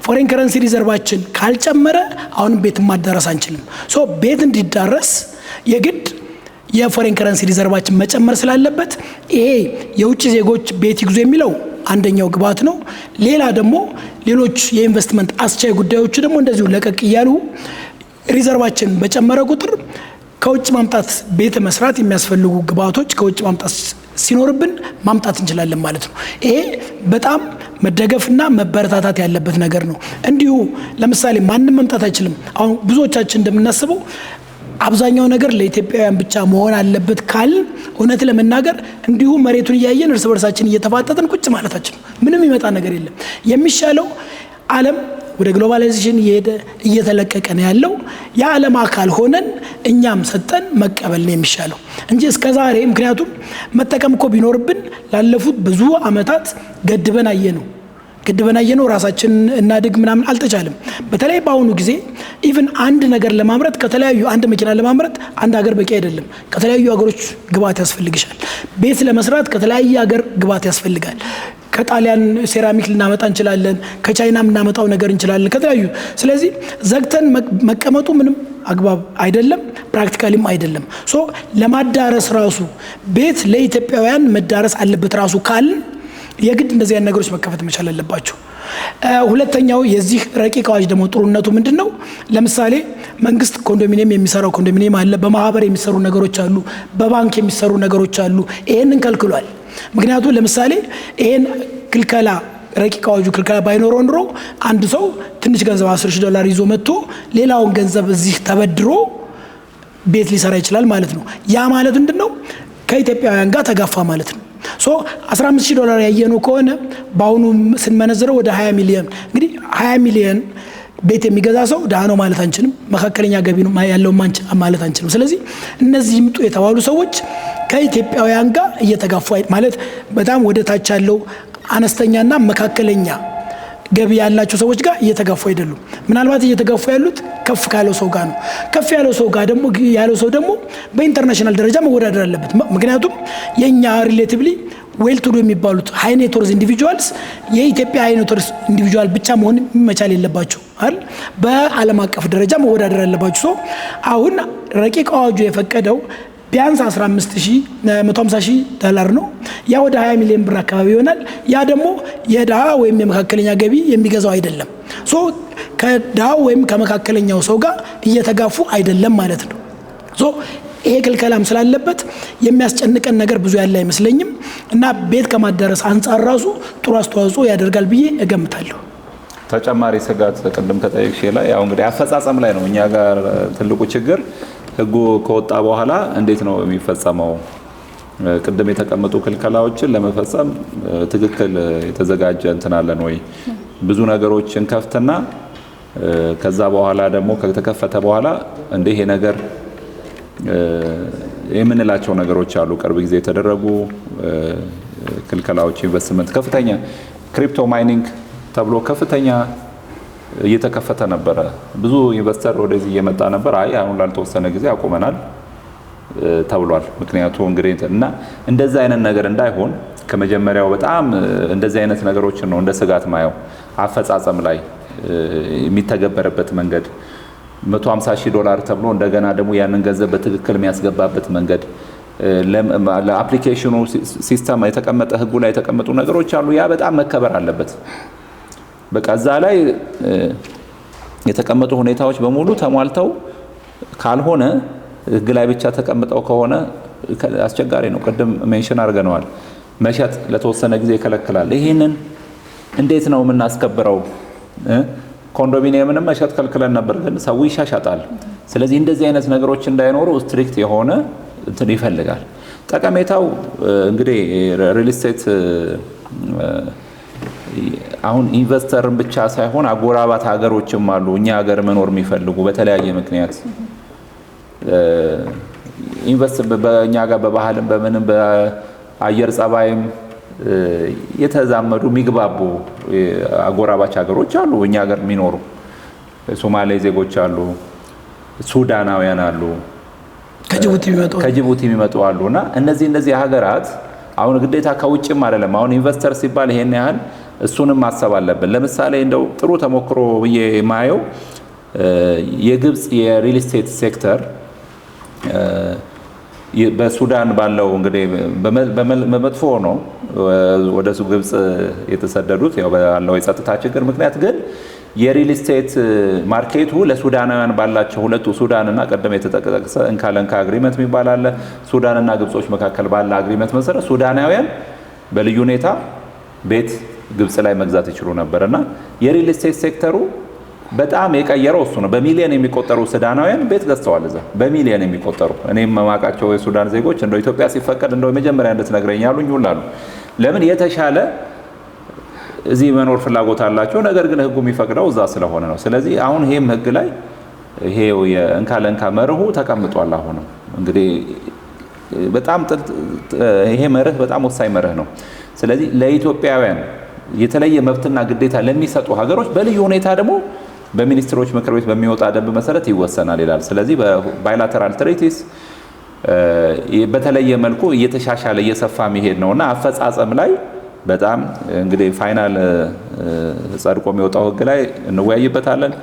ፎሬን ከረንሲ ሪዘርቫችን ካልጨመረ አሁንም ቤት ማዳረስ አንችልም። ቤት እንዲዳረስ የግድ የፎሬን ከረንሲ ሪዘርቫችን መጨመር ስላለበት ይሄ የውጭ ዜጎች ቤት ይግዙ የሚለው አንደኛው ግብዓት ነው። ሌላ ደግሞ ሌሎች የኢንቨስትመንት አስቻይ ጉዳዮች ደግሞ እንደዚሁ ለቀቅ እያሉ ሪዘርቫችን በጨመረ ቁጥር ከውጭ ማምጣት ቤት መስራት የሚያስፈልጉ ግብዓቶች ከውጭ ማምጣት ሲኖርብን ማምጣት እንችላለን ማለት ነው። ይሄ በጣም መደገፍና መበረታታት ያለበት ነገር ነው። እንዲሁ ለምሳሌ ማንም መምጣት አይችልም። አሁን ብዙዎቻችን እንደምናስበው አብዛኛው ነገር ለኢትዮጵያውያን ብቻ መሆን አለበት ካል እውነት ለመናገር እንዲሁ መሬቱን እያየን እርስ በርሳችን እየተፋጠጥን ቁጭ ማለታችን ምንም ይመጣ ነገር የለም። የሚሻለው ዓለም ወደ ግሎባላይዜሽን እየተለቀቀ ነው ያለው። የዓለም አካል ሆነን እኛም ሰጠን መቀበል ነው የሚሻለው እንጂ እስከዛሬ ምክንያቱም መጠቀም እኮ ቢኖርብን ላለፉት ብዙ ዓመታት ገድበን አየነው ራሳችን እናድግ ምናምን አልተቻለም። በተለይ በአሁኑ ጊዜ ኢቭን አንድ ነገር ለማምረት ከተለያዩ አንድ መኪና ለማምረት አንድ ሀገር በቂ አይደለም። ከተለያዩ ሀገሮች ግብዓት ያስፈልግሻል። ቤት ለመስራት ከተለያየ ሀገር ግብዓት ያስፈልጋል። ከጣሊያን ሴራሚክ ልናመጣ እንችላለን፣ ከቻይና የምናመጣው ነገር እንችላለን ከተለያዩ። ስለዚህ ዘግተን መቀመጡ ምንም አግባብ አይደለም፣ ፕራክቲካሊም አይደለም። ለማዳረስ ራሱ ቤት ለኢትዮጵያውያን መዳረስ አለበት ራሱ ካልን የግድ እንደዚህ አይነት ነገሮች መከፈት መቻል አለባቸው። ሁለተኛው የዚህ ረቂቅ አዋጅ ደግሞ ጥሩነቱ ምንድነው? ለምሳሌ መንግስት ኮንዶሚኒየም የሚሰራው ኮንዶሚኒየም አለ፣ በማህበር የሚሰሩ ነገሮች አሉ፣ በባንክ የሚሰሩ ነገሮች አሉ። ይሄንን ከልክሏል። ምክንያቱም ለምሳሌ ይሄን ክልከላ ረቂቅ አዋጁ ክልከላ ባይኖረው ኑሮ አንድ ሰው ትንሽ ገንዘብ $10,000 ይዞ መጥቶ ሌላውን ገንዘብ እዚህ ተበድሮ ቤት ሊሰራ ይችላል ማለት ነው። ያ ማለት ምንድነው? ከኢትዮጵያውያን ጋር ተጋፋ ማለት ነው። $15,000 ያየነው ከሆነ በአሁኑ ስንመነዝረው ወደ 20 ሚሊዮን እንግዲህ 20 ሚሊዮን ቤት የሚገዛ ሰው ድሃ ነው ማለት አንችልም። መካከለኛ ገቢ ነው ያለው ማለት አንችልም። ስለዚህ እነዚህ ይምጡ የተባሉ ሰዎች ከኢትዮጵያውያን ጋር እየተጋፉ ማለት በጣም ወደ ታች ያለው አነስተኛና መካከለኛ ገቢ ያላቸው ሰዎች ጋር እየተጋፉ አይደሉም። ምናልባት እየተጋፉ ያሉት ከፍ ካለው ሰው ጋር ነው። ከፍ ያለው ሰው ጋር ደግሞ በኢንተርናሽናል ደረጃ መወዳደር አለበት። ምክንያቱም የኛ ሪሌቲቭሊ ዌል ቱ ዱ የሚባሉት ሃይ ኔት ወርዝ ኢንዲቪጁዋልስ የኢትዮጵያ ሃይ ኔት ወርዝ ኢንዲቪጁዋል ብቻ መሆን መቻል የለባቸው አይደል? በዓለም አቀፍ ደረጃ መወዳደር አለባቸው። አሁን ረቂቅ አዋጁ የፈቀደው ቢያንስ $150,000 ነው። ያ ወደ 20 ሚሊዮን ብር አካባቢ ይሆናል። ያ ደግሞ የድሃ ወይም የመካከለኛ ገቢ የሚገዛው አይደለም። ከድሃ ወይም ከመካከለኛው ሰው ጋር እየተጋፉ አይደለም ማለት ነው። ይሄ ክልከላም ስላለበት የሚያስጨንቀን ነገር ብዙ ያለ አይመስለኝም እና ቤት ከማዳረስ አንጻር ራሱ ጥሩ አስተዋጽኦ ያደርጋል ብዬ እገምታለሁ። ተጨማሪ ስጋት ቅድም ከጠየቅሽ ላይ ያው እንግዲህ አፈጻጸም ላይ ነው እኛ ጋር ትልቁ ችግር። ህጉ ከወጣ በኋላ እንዴት ነው የሚፈጸመው? ቅድም የተቀመጡ ክልከላዎችን ለመፈጸም ትክክል የተዘጋጀ እንትን አለን ወይ? ብዙ ነገሮችን ከፍትና ከዛ በኋላ ደግሞ ከተከፈተ በኋላ ይሄ ነገር የምንላቸው ነገሮች አሉ። ቅርብ ጊዜ የተደረጉ ክልከላዎች ኢንቨስትመንት ከፍተኛ ክሪፕቶ ማይኒንግ ተብሎ ከፍተኛ እየተከፈተ ነበረ። ብዙ ኢንቨስተር ወደዚህ እየመጣ ነበር። አሁን ላልተወሰነ ጊዜ አቁመናል ተብሏል። ምክንያቱም እንግዲህ እና እንደዛ አይነት ነገር እንዳይሆን ከመጀመሪያው በጣም እንደዚህ አይነት ነገሮችን ነው እንደ ስጋት ማየው። አፈጻጸም ላይ የሚተገበረበት መንገድ $150,000 ተብሎ እንደገና ደግሞ ያንን ገንዘብ በትክክል የሚያስገባበት መንገድ ለአፕሊኬሽኑ ሲስተም የተቀመጠ ህጉ ላይ የተቀመጡ ነገሮች አሉ። ያ በጣም መከበር አለበት። በቃ እዛ ላይ የተቀመጡ ሁኔታዎች በሙሉ ተሟልተው ካልሆነ ህግ ላይ ብቻ ተቀምጠው ከሆነ አስቸጋሪ ነው። ቅድም ሜንሽን አድርገነዋል። መሸጥ ለተወሰነ ጊዜ ይከለክላል። ይሄንን እንዴት ነው የምናስከብረው? ኮንዶሚኒየምንም መሸጥ ከልክለን ነበር፣ ግን ሰው ይሻሻጣል። ስለዚህ እንደዚህ አይነት ነገሮች እንዳይኖሩ ስትሪክት የሆነ እንትን ይፈልጋል። ጠቀሜታው እንግዲህ ሪል ስቴት አሁን ኢንቨስተርን ብቻ ሳይሆን አጎራባት ሀገሮችም አሉ እኛ ሀገር መኖር የሚፈልጉ በተለያየ ምክንያት ኢንቨስት በእኛ ጋር በባህልም በምንም በአየር ጸባይም የተዛመዱ የሚግባቡ አጎራባች ሀገሮች አሉ። እኛ ሀገር የሚኖሩ ሶማሌ ዜጎች አሉ፣ ሱዳናውያን አሉ፣ ከጅቡቲ የሚመጡ አሉ እና እነዚህ ሀገራት አሁን ግዴታ ከውጭም አይደለም። አሁን ኢንቨስተር ሲባል ይሄን ያህል እሱንም ማሰብ አለብን። ለምሳሌ እንደው ጥሩ ተሞክሮ ብዬ የማየው የግብጽ የሪል ስቴት ሴክተር በሱዳን ባለው እንግዲህ በመጥፎ ነው ወደ ግብጽ የተሰደዱት ያው ባለው የጸጥታ ችግር ምክንያት ግን የሪል ስቴት ማርኬቱ ለሱዳናውያን ባላቸው ሁለቱ ሱዳንና ቀደም የተጠቀሰ እንካለንካ አግሪመንት የሚባል አለ። ሱዳንና ግብጾች መካከል ባለ አግሪመንት መሰረት ሱዳናውያን በልዩ ሁኔታ ቤት ግብጽ ላይ መግዛት ይችሉ ነበርና የሪል ስቴት ሴክተሩ በጣም የቀየረው እሱ ነው። በሚሊዮን የሚቆጠሩ ሱዳናውያን ቤት ገዝተዋል እዛ በሚሊዮን የሚቆጠሩ። እኔም ማማቃቸው የሱዳን ዜጎች እንደው ኢትዮጵያ ሲፈቀድ እንደው መጀመሪያ እንድትነግረኝ ያሉኝ ሁላሉ ለምን የተሻለ እዚህ መኖር ፍላጎት አላቸው። ነገር ግን ህጉ የሚፈቅደው እዛ ስለሆነ ነው። ስለዚህ አሁን ይሄም ህግ ላይ ይሄው የእንካለንካ መርሁ ተቀምጧል። አሁንም እንግዲህ በጣም ይሄ መርህ በጣም ወሳኝ መርህ ነው። ስለዚህ ለኢትዮጵያውያን የተለየ መብትና ግዴታ ለሚሰጡ ሀገሮች በልዩ ሁኔታ ደግሞ በሚኒስትሮች ምክር ቤት በሚወጣ ደንብ መሰረት ይወሰናል ይላል። ስለዚህ በባይላተራል ትሪቲስ በተለየ መልኩ እየተሻሻለ እየሰፋ የሚሄድ ነውና አፈጻጸም ላይ በጣም እንግዲህ ፋይናል ጸድቆ የሚወጣው ህግ ላይ እንወያይበታለን።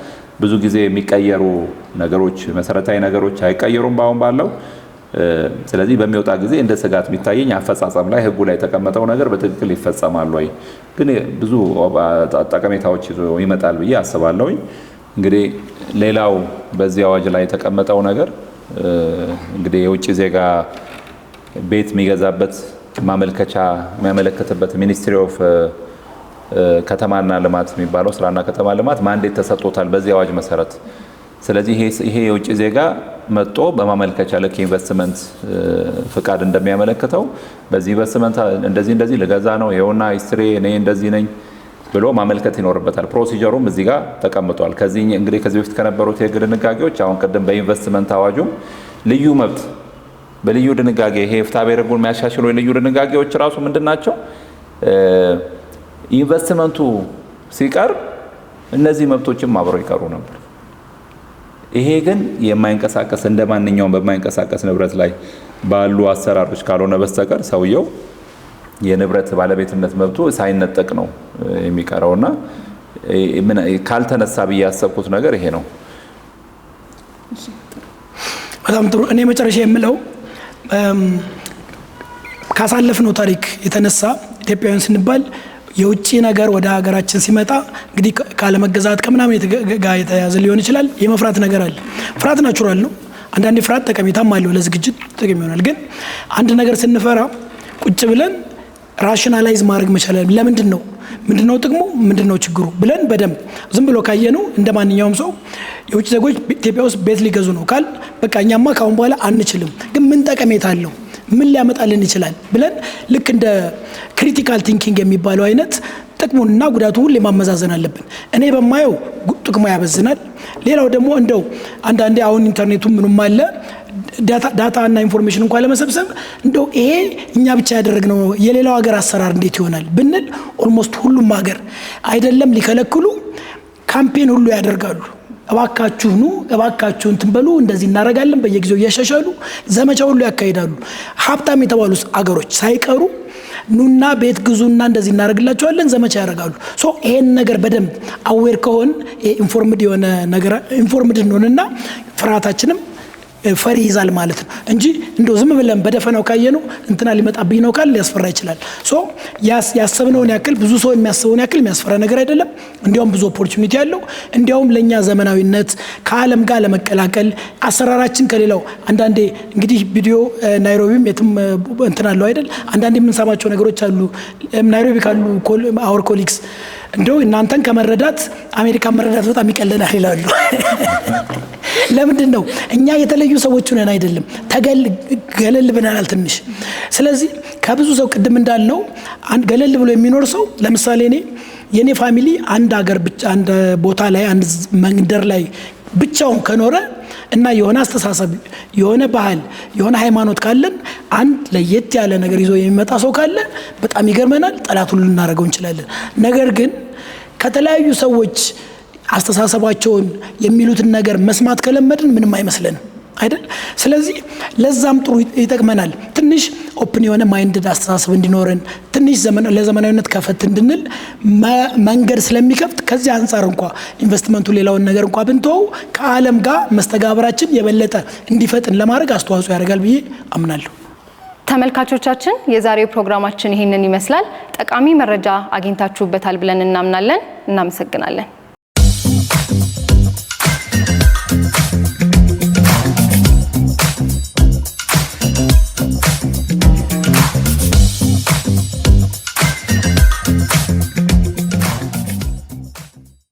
ብዙ ጊዜ የሚቀየሩ ነገሮች መሰረታዊ ነገሮች አይቀየሩም ባሁን ባለው። ስለዚህ በሚወጣ ጊዜ እንደ ስጋት የሚታየኝ አፈጻጸም ላይ ህጉ ላይ የተቀመጠው ነገር በትክክል ይፈጸማል ወይ ግን ብዙ ጠቀሜታዎች ይመጣል ብዬ አስባለሁ። እንግዲህ ሌላው በዚህ አዋጅ ላይ የተቀመጠው ነገር እንግዲህ የውጭ ዜጋ ቤት የሚገዛበት ማመልከቻ የሚያመለክትበት ሚኒስትሪ ኦፍ ከተማና ልማት የሚባለው ስራና ከተማ ልማት ማንዴት ተሰጥቶታል በዚህ አዋጅ መሰረት። ስለዚህ ይሄ የውጭ ዜጋ መጥቶ በማመልከቻ ልክ ኢንቨስትመንት ፍቃድ እንደሚያመለክተው በዚህ ኢንቨስትመንት እንደዚህ ልገዛ ነው ይኸውና ሂስትሪ እኔ እንደዚህ ነኝ ብሎ ማመልከት ይኖርበታል። ፕሮሲጀሩም እዚህ ጋር ተቀምጧል። እንግዲህ ከዚህ በፊት ከነበሩት የህግ ድንጋጌዎች አሁን ቅድም በኢንቨስትመንት አዋጁም ልዩ መብት በልዩ ድንጋጌ ይሄ ፍትሐብሔር ህጉን የሚያሻሽሉ የልዩ ድንጋጌዎች ራሱ ምንድናቸው? ኢንቨስትመንቱ ሲቀር እነዚህ መብቶችም አብረው ይቀሩ ነበር። ይሄ ግን የማይንቀሳቀስ እንደ ማንኛውም በማይንቀሳቀስ ንብረት ላይ ባሉ አሰራሮች ካልሆነ በስተቀር ሰውየው የንብረት ባለቤትነት መብቱ ሳይነጠቅ ነው የሚቀረውና ካልተነሳ ብዬ ያሰብኩት ነገር ይሄ ነው። በጣም ጥሩ። እኔ መጨረሻ የምለው ካሳለፍነው ታሪክ የተነሳ ኢትዮጵያውያን ስንባል የውጭ ነገር ወደ ሀገራችን ሲመጣ እንግዲህ ካለመገዛት ከምናምን ጋር የተያዘ ሊሆን ይችላል። የመፍራት ነገር አለ። ፍርሃት ናቹራል ነው። አንዳንዴ ፍርሃት ጠቀሜታም አለው፣ ለዝግጅት ጥቅም ይሆናል። ግን አንድ ነገር ስንፈራ ቁጭ ብለን ራሽናላይዝ ማድረግ መቻል ለምንድን ነው ምንድነው ጥቅሙ ምንድነው ችግሩ ብለን በደንብ ዝም ብሎ ካየነው እንደ ማንኛውም ሰው የውጭ ዜጎች ኢትዮጵያ ውስጥ ቤት ሊገዙ ነው ካል በቃ እኛማ ካሁን በኋላ አንችልም፣ ግን ምን ጠቀሜታ አለው ምን ሊያመጣልን ይችላል ብለን ልክ እንደ ክሪቲካል ቲንኪንግ የሚባለው አይነት ጥቅሙንና ጉዳቱን ሁሌ ማመዛዘን አለብን። እኔ በማየው ጥቅሙ ያበዝናል። ሌላው ደግሞ እንደው አንዳንዴ አሁን ኢንተርኔቱ ምንም አለ ዳታ እና ኢንፎርሜሽን እንኳን ለመሰብሰብ እንደው ይሄ እኛ ብቻ ያደረግነው የሌላው ሀገር አሰራር እንዴት ይሆናል ብንል ኦልሞስት ሁሉም ሀገር አይደለም ሊከለክሉ ካምፔን ሁሉ ያደርጋሉ። እባካችሁ ኑ እባካችሁ እንትን በሉ እንደዚህ እናረጋለን በየጊዜው እያሻሻሉ ዘመቻ ሁሉ ያካሂዳሉ። ሀብታም የተባሉ አገሮች ሳይቀሩ ኑና ቤት ግዙና እንደዚህ እናረጋላችኋለን ዘመቻ ያደርጋሉ። ሶ ይሄን ነገር በደንብ አዌር ከሆን ኢንፎርምድ የሆነ ነገር ኢንፎርምድ እንሆንና ፍርሃታችንም ፈሪ ይዛል ማለት ነው እንጂ እንደው ዝም ብለን በደፈናው ካየነው እንትና ሊመጣብኝ ነው ካል ሊያስፈራ ይችላል። ሶ ያሰብነውን ያክል ብዙ ሰው የሚያስበውን ያክል የሚያስፈራ ነገር አይደለም። እንዲያውም ብዙ ኦፖርቹኒቲ ያለው እንዲያውም ለኛ ዘመናዊነት ከዓለም ጋር ለመቀላቀል አሰራራችን ከሌላው አንዳንዴ እንግዲህ ቪዲዮ ናይሮቢም የትም እንትና አለው አይደል አንዳንዴ የምንሰማቸው ነገሮች አሉ። ናይሮቢ ካሉ አወር ኮሊግስ እንደው እናንተን ከመረዳት አሜሪካን መረዳት በጣም ይቀለናል ይላሉ። ለምንድን ነው እኛ የተለዩ ሰዎች ነን አይደለም ገለል ብለናል ትንሽ። ስለዚህ ከብዙ ሰው ቅድም እንዳልነው አንድ ገለል ብሎ የሚኖር ሰው ለምሳሌ የኔ ፋሚሊ አንድ ሀገር ብቻ አንድ ቦታ ላይ አንድ መንደር ላይ ብቻውን ከኖረ እና የሆነ አስተሳሰብ የሆነ ባህል የሆነ ሃይማኖት ካለን አንድ ለየት ያለ ነገር ይዞ የሚመጣ ሰው ካለ በጣም ይገርመናል፣ ጠላት ሁሉ ልናደርገው እንችላለን። ነገር ግን ከተለያዩ ሰዎች አስተሳሰባቸውን የሚሉትን ነገር መስማት ከለመድን ምንም አይመስለንም አይደል? ስለዚህ ለዛም ጥሩ ይጠቅመናል። ትንሽ ኦፕን የሆነ ማይንድድ አስተሳሰብ እንዲኖረን ትንሽ ለዘመናዊነት ከፈት እንድንል መንገድ ስለሚከፍት ከዚህ አንፃር እንኳ ኢንቨስትመንቱ ሌላውን ነገር እንኳ ብንተው ከዓለም ጋር መስተጋብራችን የበለጠ እንዲፈጥን ለማድረግ አስተዋጽኦ ያደርጋል ብዬ አምናለሁ። ተመልካቾቻችን የዛሬው ፕሮግራማችን ይህንን ይመስላል። ጠቃሚ መረጃ አግኝታችሁበታል ብለን እናምናለን። እናመሰግናለን።